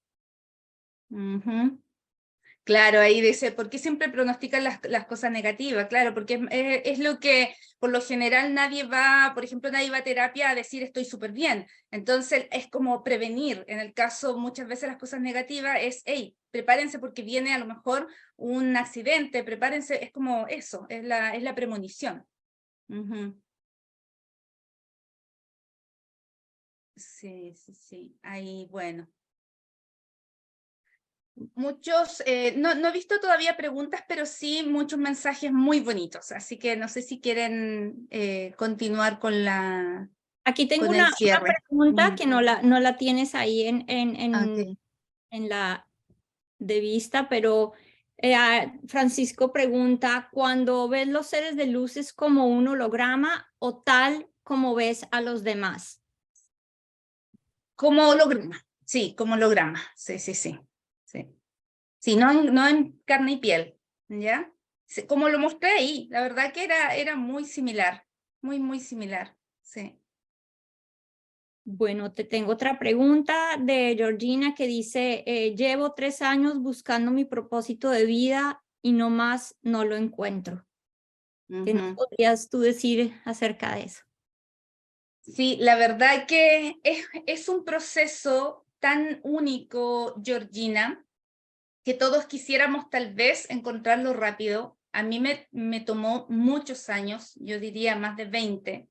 B: Claro, ahí dice, ¿por qué siempre pronostican las cosas negativas? Claro, porque es lo que, por lo general, nadie va a terapia a decir estoy súper bien. Entonces, es como prevenir. En el caso, muchas veces las cosas negativas es, hey, prepárense porque viene a lo mejor un accidente, prepárense, es como eso, es la premonición. Sí, sí, sí, ahí, bueno. Muchos, no he visto todavía preguntas, pero sí muchos mensajes muy bonitos, así que no sé si quieren continuar con
C: Aquí tengo
B: con el
C: una
B: cierre.
C: pregunta que no la tienes ahí
B: Okay.
C: en la de vista, pero Francisco pregunta, ¿cuando ves los seres de luz es como un holograma o tal como ves a los demás?
B: Como holograma, sí, como holograma, sí, sí, sí, sí. Sí, no en carne y piel, ¿ya? Sí, como lo mostré ahí, la verdad que era muy similar, muy similar, sí.
C: Bueno, te tengo otra pregunta de Georgina que dice, llevo 3 años buscando mi propósito de vida y no más no lo encuentro. ¿Qué nos podrías tú decir acerca de eso?
B: Sí, la verdad que es un proceso tan único, Georgina, que todos quisiéramos tal vez encontrarlo rápido. A mí me tomó muchos años, yo diría más de 20,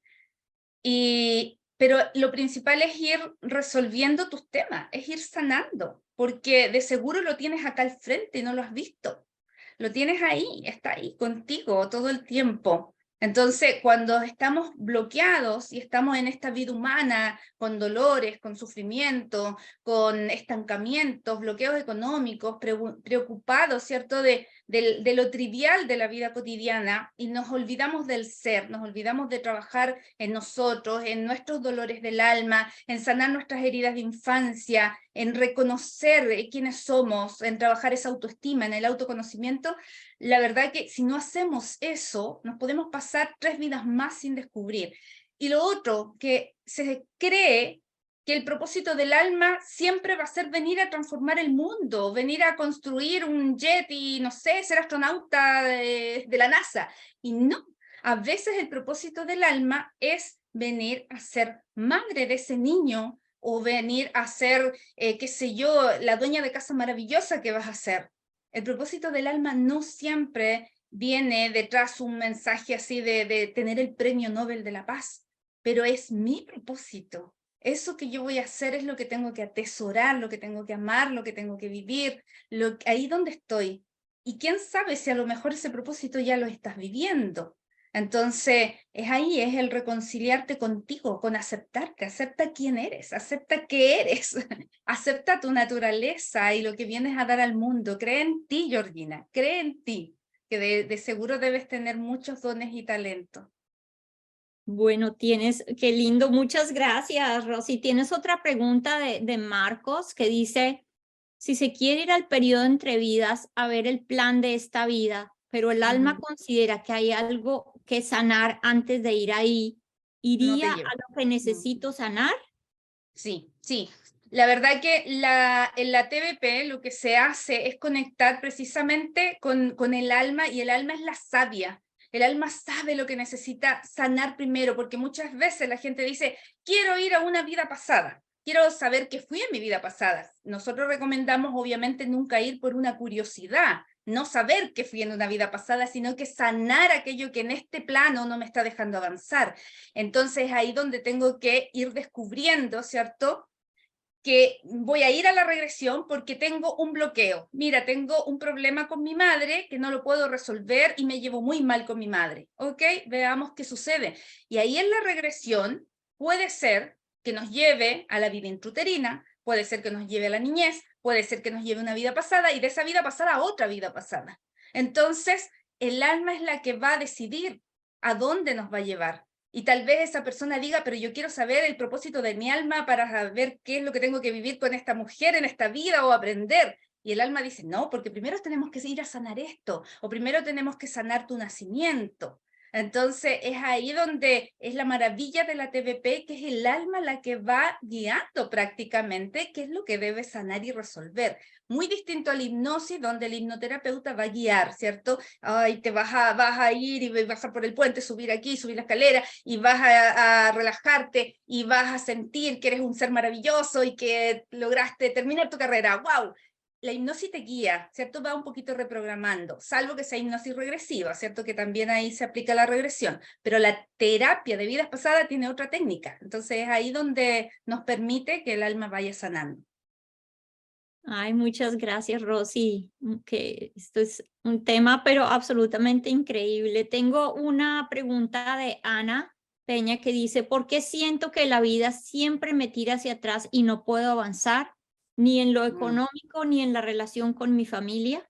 B: pero lo principal es ir resolviendo tus temas, es ir sanando, porque de seguro lo tienes acá al frente y no lo has visto. Lo tienes ahí, está ahí contigo todo el tiempo. Entonces, cuando estamos bloqueados y estamos en esta vida humana, con dolores, con sufrimiento, con estancamientos, bloqueos económicos, preocupados, ¿cierto?, de lo trivial de la vida cotidiana, y nos olvidamos del ser, nos olvidamos de trabajar en nosotros, en nuestros dolores del alma, en sanar nuestras heridas de infancia, en reconocer quiénes somos, en trabajar esa autoestima, en el autoconocimiento. La verdad que si no hacemos eso, nos podemos pasar 3 vidas más sin descubrir. Y lo otro, que se cree que el propósito del alma siempre va a ser venir a transformar el mundo, venir a construir un jet y, no sé, ser astronauta de la NASA. Y no, a veces el propósito del alma es venir a ser madre de ese niño, o venir a ser, qué sé yo, la dueña de casa maravillosa que vas a ser. El propósito del alma no siempre viene detrás un mensaje así de tener el premio Nobel de la Paz, pero es mi propósito. Eso que yo voy a hacer es lo que tengo que atesorar, lo que tengo que amar, lo que tengo que vivir, ahí donde estoy. Y quién sabe si a lo mejor ese propósito ya lo estás viviendo. Entonces, es ahí, es el reconciliarte contigo, con aceptarte, acepta quién eres, acepta qué eres, acepta tu naturaleza y lo que vienes a dar al mundo. Cree en ti, Georgina, cree en ti, que de seguro debes tener muchos dones y talentos.
C: Bueno, qué lindo, muchas gracias, Rosy. Tienes otra pregunta de Marcos que dice, si se quiere ir al periodo entre vidas a ver el plan de esta vida, pero el alma considera que hay algo que sanar antes de ir ahí,
B: No te
C: ¿iría a
B: llevo.
C: lo que necesito sanar?
B: Sí, sí. La verdad que en la TVP lo que se hace es conectar precisamente con el alma, y el alma es la sabia. El alma sabe lo que necesita sanar primero, porque muchas veces la gente dice, quiero ir a una vida pasada, quiero saber qué fui en mi vida pasada. Nosotros recomendamos obviamente nunca ir por una curiosidad, no saber qué fui en una vida pasada, sino que sanar aquello que en este plano no me está dejando avanzar. Entonces ahí donde tengo que ir descubriendo, ¿cierto?, que voy a ir a la regresión porque tengo un bloqueo. Mira, tengo un problema con mi madre que no lo puedo resolver y me llevo muy mal con mi madre. ¿Ok? Veamos qué sucede. Y ahí en la regresión puede ser que nos lleve a la vida intrauterina, puede ser que nos lleve a la niñez, puede ser que nos lleve a una vida pasada y de esa vida pasada a otra vida pasada. Entonces, el alma es la que va a decidir a dónde nos va a llevar. Y tal vez esa persona diga, pero yo quiero saber el propósito de mi alma para saber qué es lo que tengo que vivir con esta mujer en esta vida o aprender. Y el alma dice, no, porque primero tenemos que ir a sanar esto, o primero tenemos que sanar tu nacimiento. Entonces es ahí donde es la maravilla de la TVP, que es el alma la que va guiando prácticamente qué es lo que debe sanar y resolver. Muy distinto a la hipnosis, donde el hipnoterapeuta va a guiar, ¿cierto? Ay, te vas a ir y vas a por el puente, subir aquí, subir la escalera, y vas a relajarte, y vas a sentir que eres un ser maravilloso y que lograste terminar tu carrera. ¡Wow! La hipnosis te guía, ¿cierto? Va un poquito reprogramando, salvo que sea hipnosis regresiva, ¿cierto? Que también ahí se aplica la regresión, pero la terapia de vidas pasadas tiene otra técnica, entonces es ahí donde nos permite que el alma vaya sanando.
C: Ay, muchas gracias, Rosy, que esto es un tema, pero absolutamente increíble. Tengo una pregunta de Ana Peña que dice, ¿por qué siento que la vida siempre me tira hacia atrás y no puedo avanzar, ni en lo económico, ni en la relación con mi familia?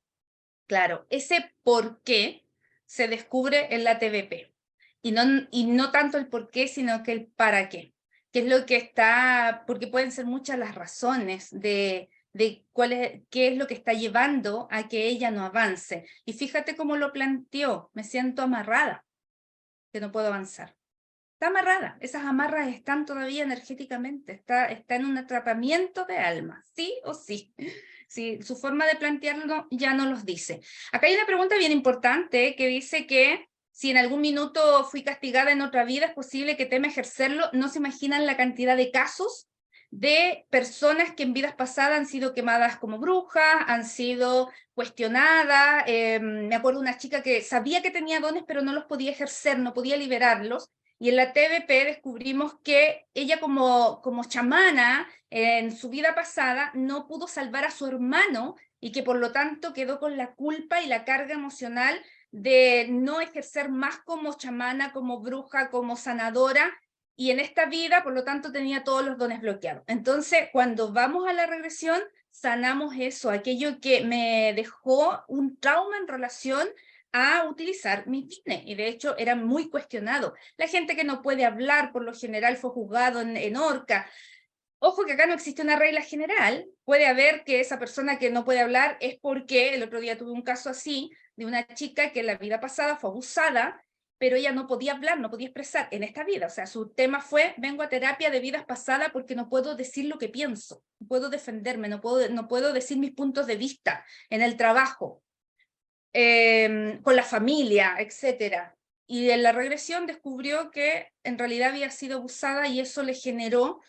B: Claro, ese por qué se descubre en la TVP. Y no tanto el por qué, sino que el para qué. ¿Qué es lo que está? Porque pueden ser muchas las razones de qué es lo que está llevando a que ella no avance. Y fíjate cómo lo planteó, me siento amarrada, que no puedo avanzar. Está amarrada, esas amarras están todavía energéticamente, está en un atrapamiento de alma, sí o sí. Sí, su forma de plantearlo ya no los dice. Acá hay una pregunta bien importante que dice que si en algún minuto fui castigada en otra vida, es posible que teme ejercerlo. No se imaginan la cantidad de casos de personas que en vidas pasadas han sido quemadas como brujas, han sido cuestionadas. Me acuerdo de una chica que sabía que tenía dones, pero no los podía ejercer, no podía liberarlos. Y en la TVP descubrimos que ella como chamana en su vida pasada no pudo salvar a su hermano y que por lo tanto quedó con la culpa y la carga emocional de no ejercer más como chamana, como bruja, como sanadora, y en esta vida por lo tanto tenía todos los dones bloqueados. Entonces cuando vamos a la regresión sanamos eso, aquello que me dejó un trauma en relación a utilizar mis dones, y de hecho era muy cuestionado. La gente que no puede hablar por lo general fue juzgado en horca. Ojo que acá no existe una regla general, puede haber que esa persona que no puede hablar es porque, el otro día tuve un caso así, de una chica que en la vida pasada fue abusada, pero ella no podía hablar, no podía expresar en esta vida, o sea, su tema fue, vengo a terapia de vidas pasadas porque no puedo decir lo que pienso, no puedo defenderme, no puedo decir mis puntos de vista en el trabajo, con la familia, etc. Y en la regresión descubrió que en realidad había sido abusada y eso le generó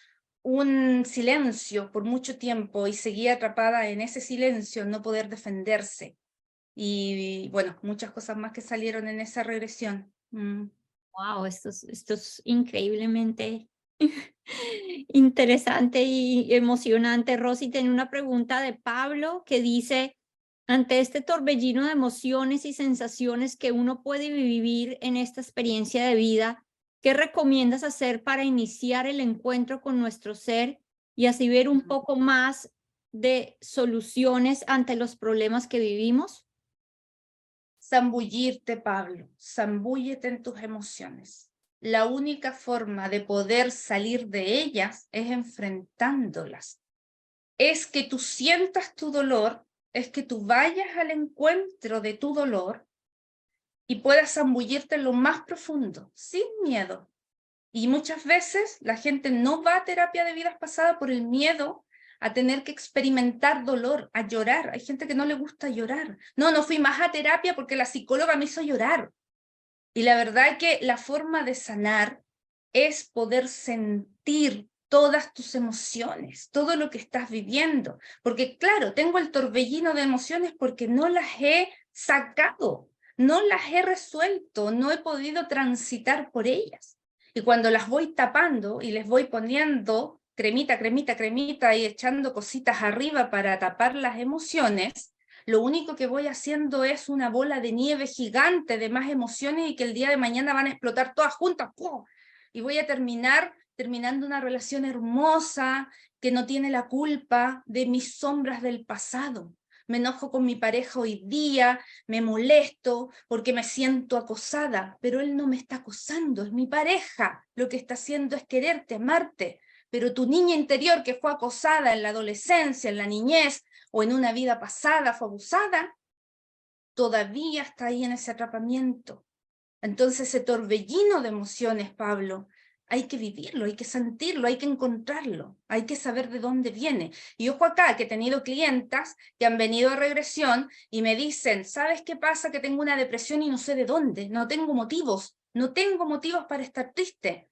B: un silencio por mucho tiempo y seguía atrapada en ese silencio, no poder defenderse. Y bueno, muchas cosas más que salieron en esa regresión.
C: Wow, esto es increíblemente interesante y emocionante. Rosy tiene una pregunta de Pablo que dice, ante este torbellino de emociones y sensaciones que uno puede vivir en esta experiencia de vida, ¿qué recomiendas hacer para iniciar el encuentro con nuestro ser y así ver un poco más de soluciones ante los problemas que vivimos?
B: Zambullirte, Pablo, zambúllete en tus emociones. La única forma de poder salir de ellas es enfrentándolas. Es que tú sientas tu dolor, es que tú vayas al encuentro de tu dolor y puedas zambullirte en lo más profundo, sin miedo. Y muchas veces la gente no va a terapia de vidas pasadas por el miedo a tener que experimentar dolor, a llorar. Hay gente que no le gusta llorar. No fui más a terapia porque la psicóloga me hizo llorar. Y la verdad es que la forma de sanar es poder sentir todas tus emociones, todo lo que estás viviendo. Porque claro, tengo el torbellino de emociones porque no las he sacado, no las he resuelto, no he podido transitar por ellas. Y cuando las voy tapando y les voy poniendo cremita, cremita, cremita y echando cositas arriba para tapar las emociones, lo único que voy haciendo es una bola de nieve gigante de más emociones y que el día de mañana van a explotar todas juntas. ¡Pum! Y voy a terminando una relación hermosa que no tiene la culpa de mis sombras del pasado. Me enojo con mi pareja hoy día, me molesto porque me siento acosada, pero él no me está acosando, es mi pareja. Lo que está haciendo es quererte, amarte. Pero tu niña interior que fue acosada en la adolescencia, en la niñez o en una vida pasada, fue abusada, todavía está ahí en ese atrapamiento. Entonces ese torbellino de emociones, Pablo, hay que vivirlo, hay que sentirlo, hay que encontrarlo, hay que saber de dónde viene. Y ojo acá, que he tenido clientas que han venido a regresión y me dicen, ¿sabes qué pasa? Que tengo una depresión y no sé de dónde, no tengo motivos para estar triste.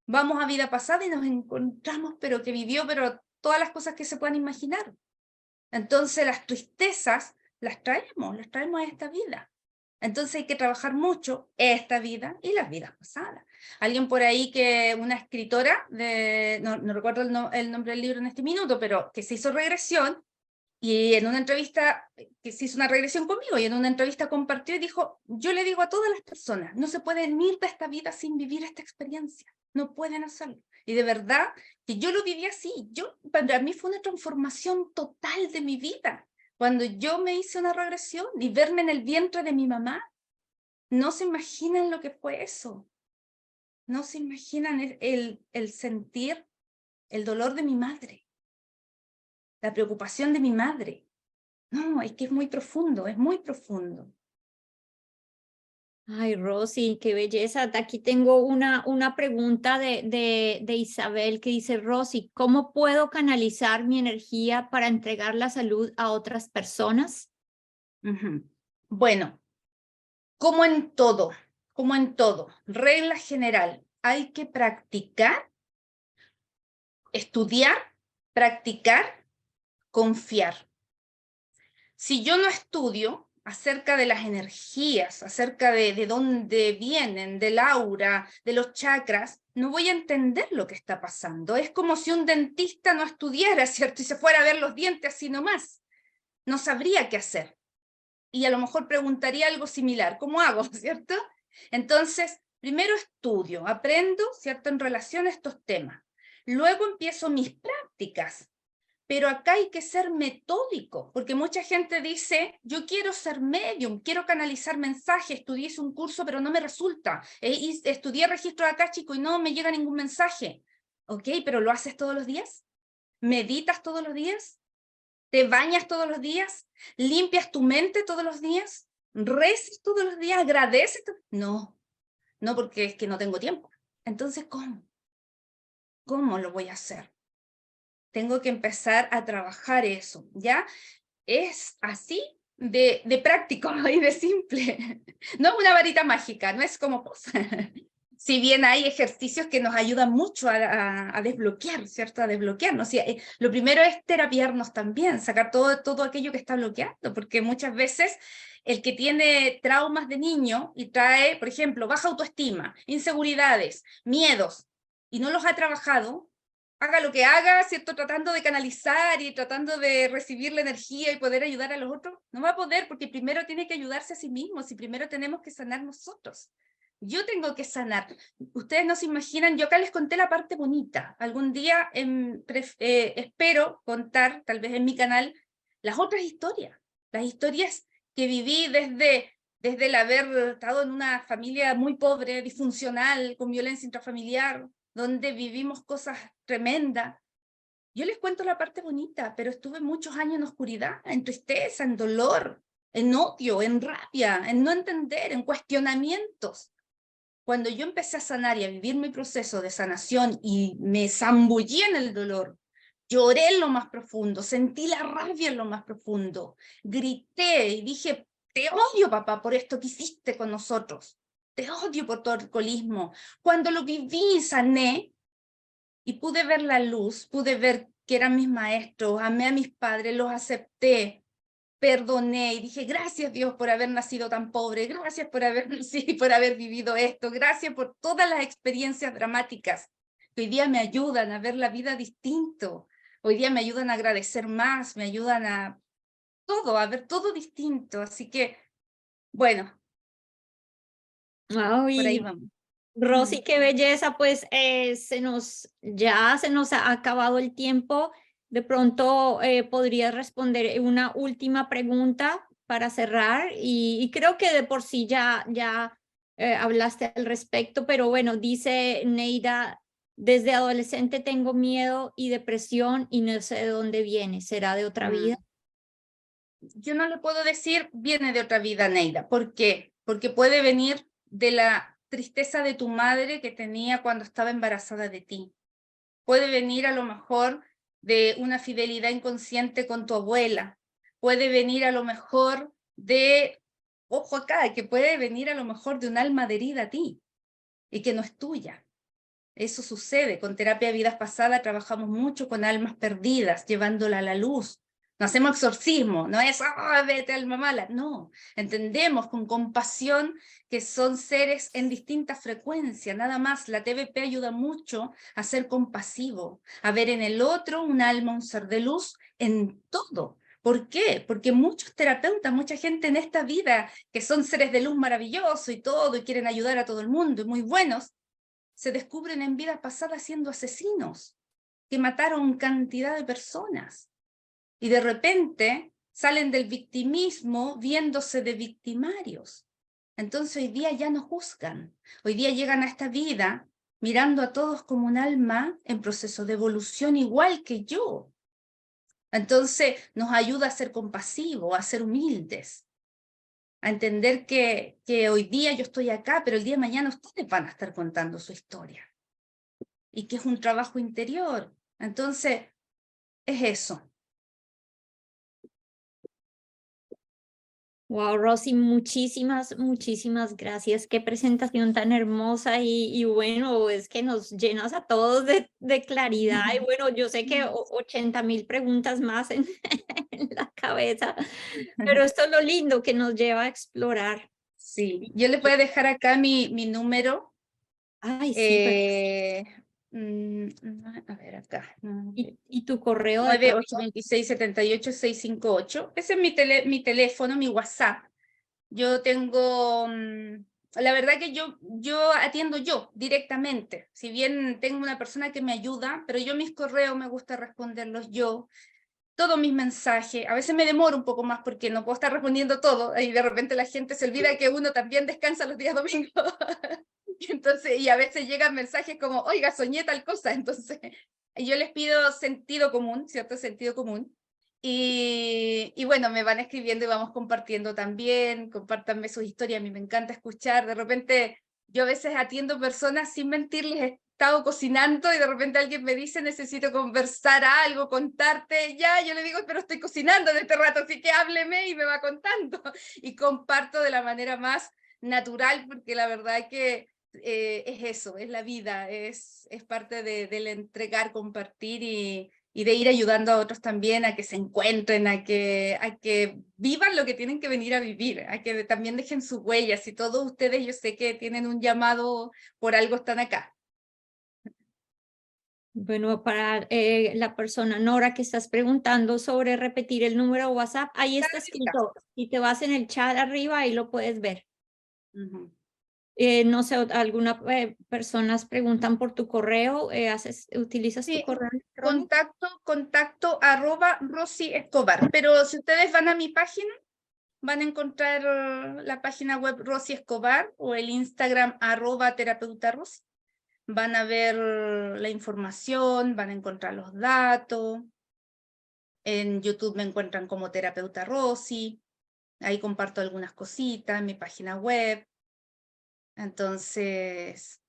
B: Vamos a vida pasada y nos encontramos, pero que vivió, pero todas las cosas que se puedan imaginar. Entonces las tristezas las traemos a esta vida. Entonces hay que trabajar mucho esta vida y las vidas pasadas. Alguien por ahí que, una escritora, no recuerdo el nombre del libro en este minuto, pero que se hizo regresión, y en una entrevista, que se hizo una regresión conmigo, y en una entrevista compartió y dijo, yo le digo a todas las personas, no se pueden ir de esta vida sin vivir esta experiencia, no pueden hacerlo. Y de verdad que yo lo viví así, para mí fue una transformación total de mi vida. Cuando yo me hice una regresión y verme en el vientre de mi mamá, no se imaginan lo que fue eso. No se imaginan el sentir el dolor de mi madre, la preocupación de mi madre. No, es que es muy profundo, es muy profundo.
C: Ay, Rosy, qué belleza. Aquí tengo una pregunta de Isabel que dice, Rosy, ¿cómo puedo canalizar mi energía para entregar la salud a otras personas?
B: Bueno, como en todo, regla general, hay que practicar, estudiar, practicar, confiar. Si yo no estudio acerca de las energías, acerca de dónde vienen, del aura, de los chakras, no voy a entender lo que está pasando. Es como si un dentista no estudiara, ¿cierto? Y se fuera a ver los dientes así nomás. No sabría qué hacer. Y a lo mejor preguntaría algo similar, ¿cómo hago? ¿Cierto? Entonces, primero estudio, aprendo, ¿cierto? En relación a estos temas. Luego empiezo mis prácticas. Pero acá hay que ser metódico, porque mucha gente dice, yo quiero ser medium, quiero canalizar mensajes, estudié un curso, pero no me resulta. Y estudié registro akáshico y no me llega ningún mensaje. Ok, pero ¿lo haces todos los días? ¿Meditas todos los días? ¿Te bañas todos los días? ¿Limpias tu mente todos los días? ¿Rezas todos los días? ¿Agradeces? No, no, porque es que no tengo tiempo. Entonces, ¿cómo? ¿Cómo lo voy a hacer? Tengo que empezar a trabajar eso, ¿ya? Es así de práctico y de simple. No es una varita mágica, no es como cosa. Si bien hay ejercicios que nos ayudan mucho a desbloquear, ¿cierto? A desbloquearnos. O sea, lo primero es terapiarnos también, sacar todo aquello que está bloqueando, porque muchas veces el que tiene traumas de niño y trae, por ejemplo, baja autoestima, inseguridades, miedos, y no los ha trabajado, haga lo que haga, ¿cierto? Tratando de canalizar y tratando de recibir la energía y poder ayudar a los otros, no va a poder porque primero tiene que ayudarse a sí mismo, si primero tenemos que sanar nosotros. Yo tengo que sanar. Ustedes no se imaginan, yo acá les conté la parte bonita. Algún día espero contar, tal vez en mi canal, las otras historias. Las historias que viví desde el haber estado en una familia muy pobre, disfuncional, con violencia intrafamiliar, donde vivimos cosas tremendas. Yo les cuento la parte bonita, pero estuve muchos años en oscuridad, en tristeza, en dolor, en odio, en rabia, en no entender, en cuestionamientos. Cuando yo empecé a sanar y a vivir mi proceso de sanación y me zambullí en el dolor, lloré en lo más profundo, sentí la rabia en lo más profundo, grité y dije, te odio, papá, por esto que hiciste con nosotros. Te odio por tu alcoholismo. Cuando lo viví y sané, y pude ver la luz, pude ver que eran mis maestros, amé a mis padres, los acepté, perdoné y dije, gracias Dios por haber nacido tan pobre, gracias por haber nacido y por haber vivido esto, gracias por todas las experiencias dramáticas que hoy día me ayudan a ver la vida distinto, hoy día me ayudan a agradecer más, me ayudan a ver todo distinto, así que, bueno,
C: Wow,
B: por ahí
C: y
B: vamos.
C: Rosy, qué belleza, pues ya se nos ha acabado el tiempo. De pronto podrías responder una última pregunta para cerrar y creo que de por sí ya hablaste al respecto, pero bueno, dice Neida, desde adolescente tengo miedo y depresión y no sé de dónde viene, ¿será de otra vida?
B: Yo no le puedo decir viene de otra vida, Neida. ¿Por qué? Porque puede venir de la tristeza de tu madre que tenía cuando estaba embarazada de ti. Puede venir a lo mejor de una fidelidad inconsciente con tu abuela. Puede venir a lo mejor de, ojo acá, que puede venir a lo mejor de un alma herida a ti y que no es tuya. Eso sucede. Con terapia de vidas pasadas trabajamos mucho con almas perdidas, llevándola a la luz. No hacemos exorcismo, no es, vete alma mala. No, entendemos con compasión que son seres en distintas frecuencias. Nada más, la TVP ayuda mucho a ser compasivo, a ver en el otro un alma, un ser de luz en todo. ¿Por qué? Porque muchos terapeutas, mucha gente en esta vida que son seres de luz maravillosos y todo, y quieren ayudar a todo el mundo, y muy buenos, se descubren en vidas pasadas siendo asesinos, que mataron cantidad de personas. Y de repente salen del victimismo viéndose de victimarios. Entonces hoy día ya no juzgan. Hoy día llegan a esta vida mirando a todos como un alma en proceso de evolución igual que yo. Entonces nos ayuda a ser compasivos, a ser humildes, a entender que hoy día yo estoy acá, pero el día de mañana ustedes van a estar contando su historia. Y que es un trabajo interior. Entonces, es eso.
C: Wow, Rosy, muchísimas gracias. Qué presentación tan hermosa y bueno, es que nos llenas a todos de claridad. Y bueno, yo sé que 80.000 preguntas más en, en la cabeza, pero esto es lo lindo que nos lleva a explorar.
B: Sí, yo les voy a dejar acá mi número.
C: Ay, sí,
B: A ver acá.
C: y tu correo de
B: 982678-658. Ese es mi teléfono, mi WhatsApp. Yo tengo, la verdad que yo atiendo yo directamente, si bien tengo una persona que me ayuda, pero yo mis correos me gusta responderlos yo, todos mis mensajes, a veces me demoro un poco más porque no puedo estar respondiendo todo, y de repente la gente se olvida que uno también descansa los días domingos, entonces, y a veces llegan mensajes como, oiga, soñé tal cosa, entonces yo les pido sentido común, ¿cierto? Sentido común. Y bueno, me van escribiendo y vamos compartiendo también, compártanme sus historias, a mí me encanta escuchar, de repente yo a veces atiendo personas sin mentirles, he estado cocinando y de repente alguien me dice necesito conversar algo, contarte, ya, yo le digo, pero estoy cocinando en este rato, así que hábleme y me va contando, y comparto de la manera más natural, porque la verdad es que es eso, es la vida, es parte del entregar, compartir y de ir ayudando a otros también a que se encuentren, a que vivan lo que tienen que venir a vivir, a que también dejen sus huellas, y todos ustedes yo sé que tienen un llamado, por algo están acá.
C: Bueno, para la persona Nora que estás preguntando sobre repetir el número de WhatsApp, ahí está escrito. Si te vas en el chat arriba, ahí lo puedes ver. No sé, algunas personas preguntan por tu correo, ¿utilizas tu correo electrónico?
B: Contacto @ Rosy Escobar, pero si ustedes van a mi página, van a encontrar la página web Rosy Escobar o el Instagram @terapeutarosy. Van a ver la información, van a encontrar los datos. En YouTube me encuentran como Terapeuta Rosy. Ahí comparto algunas cositas en mi página web. Entonces,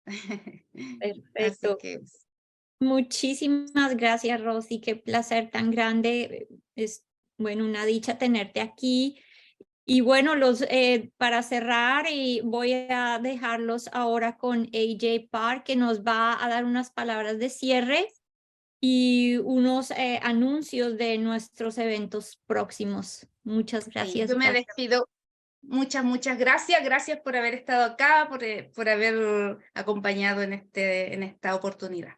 B: así
C: Perfecto.
B: que
C: Muchísimas gracias, Rosy. Qué placer tan grande. Es, bueno, una dicha tenerte aquí. Y bueno, para cerrar, y voy a dejarlos ahora con AJ Park, que nos va a dar unas palabras de cierre y unos anuncios de nuestros eventos próximos. Muchas
B: Sí,
C: gracias.
B: yo me despido. Muchas gracias. Gracias por haber estado acá, por haber acompañado en esta oportunidad.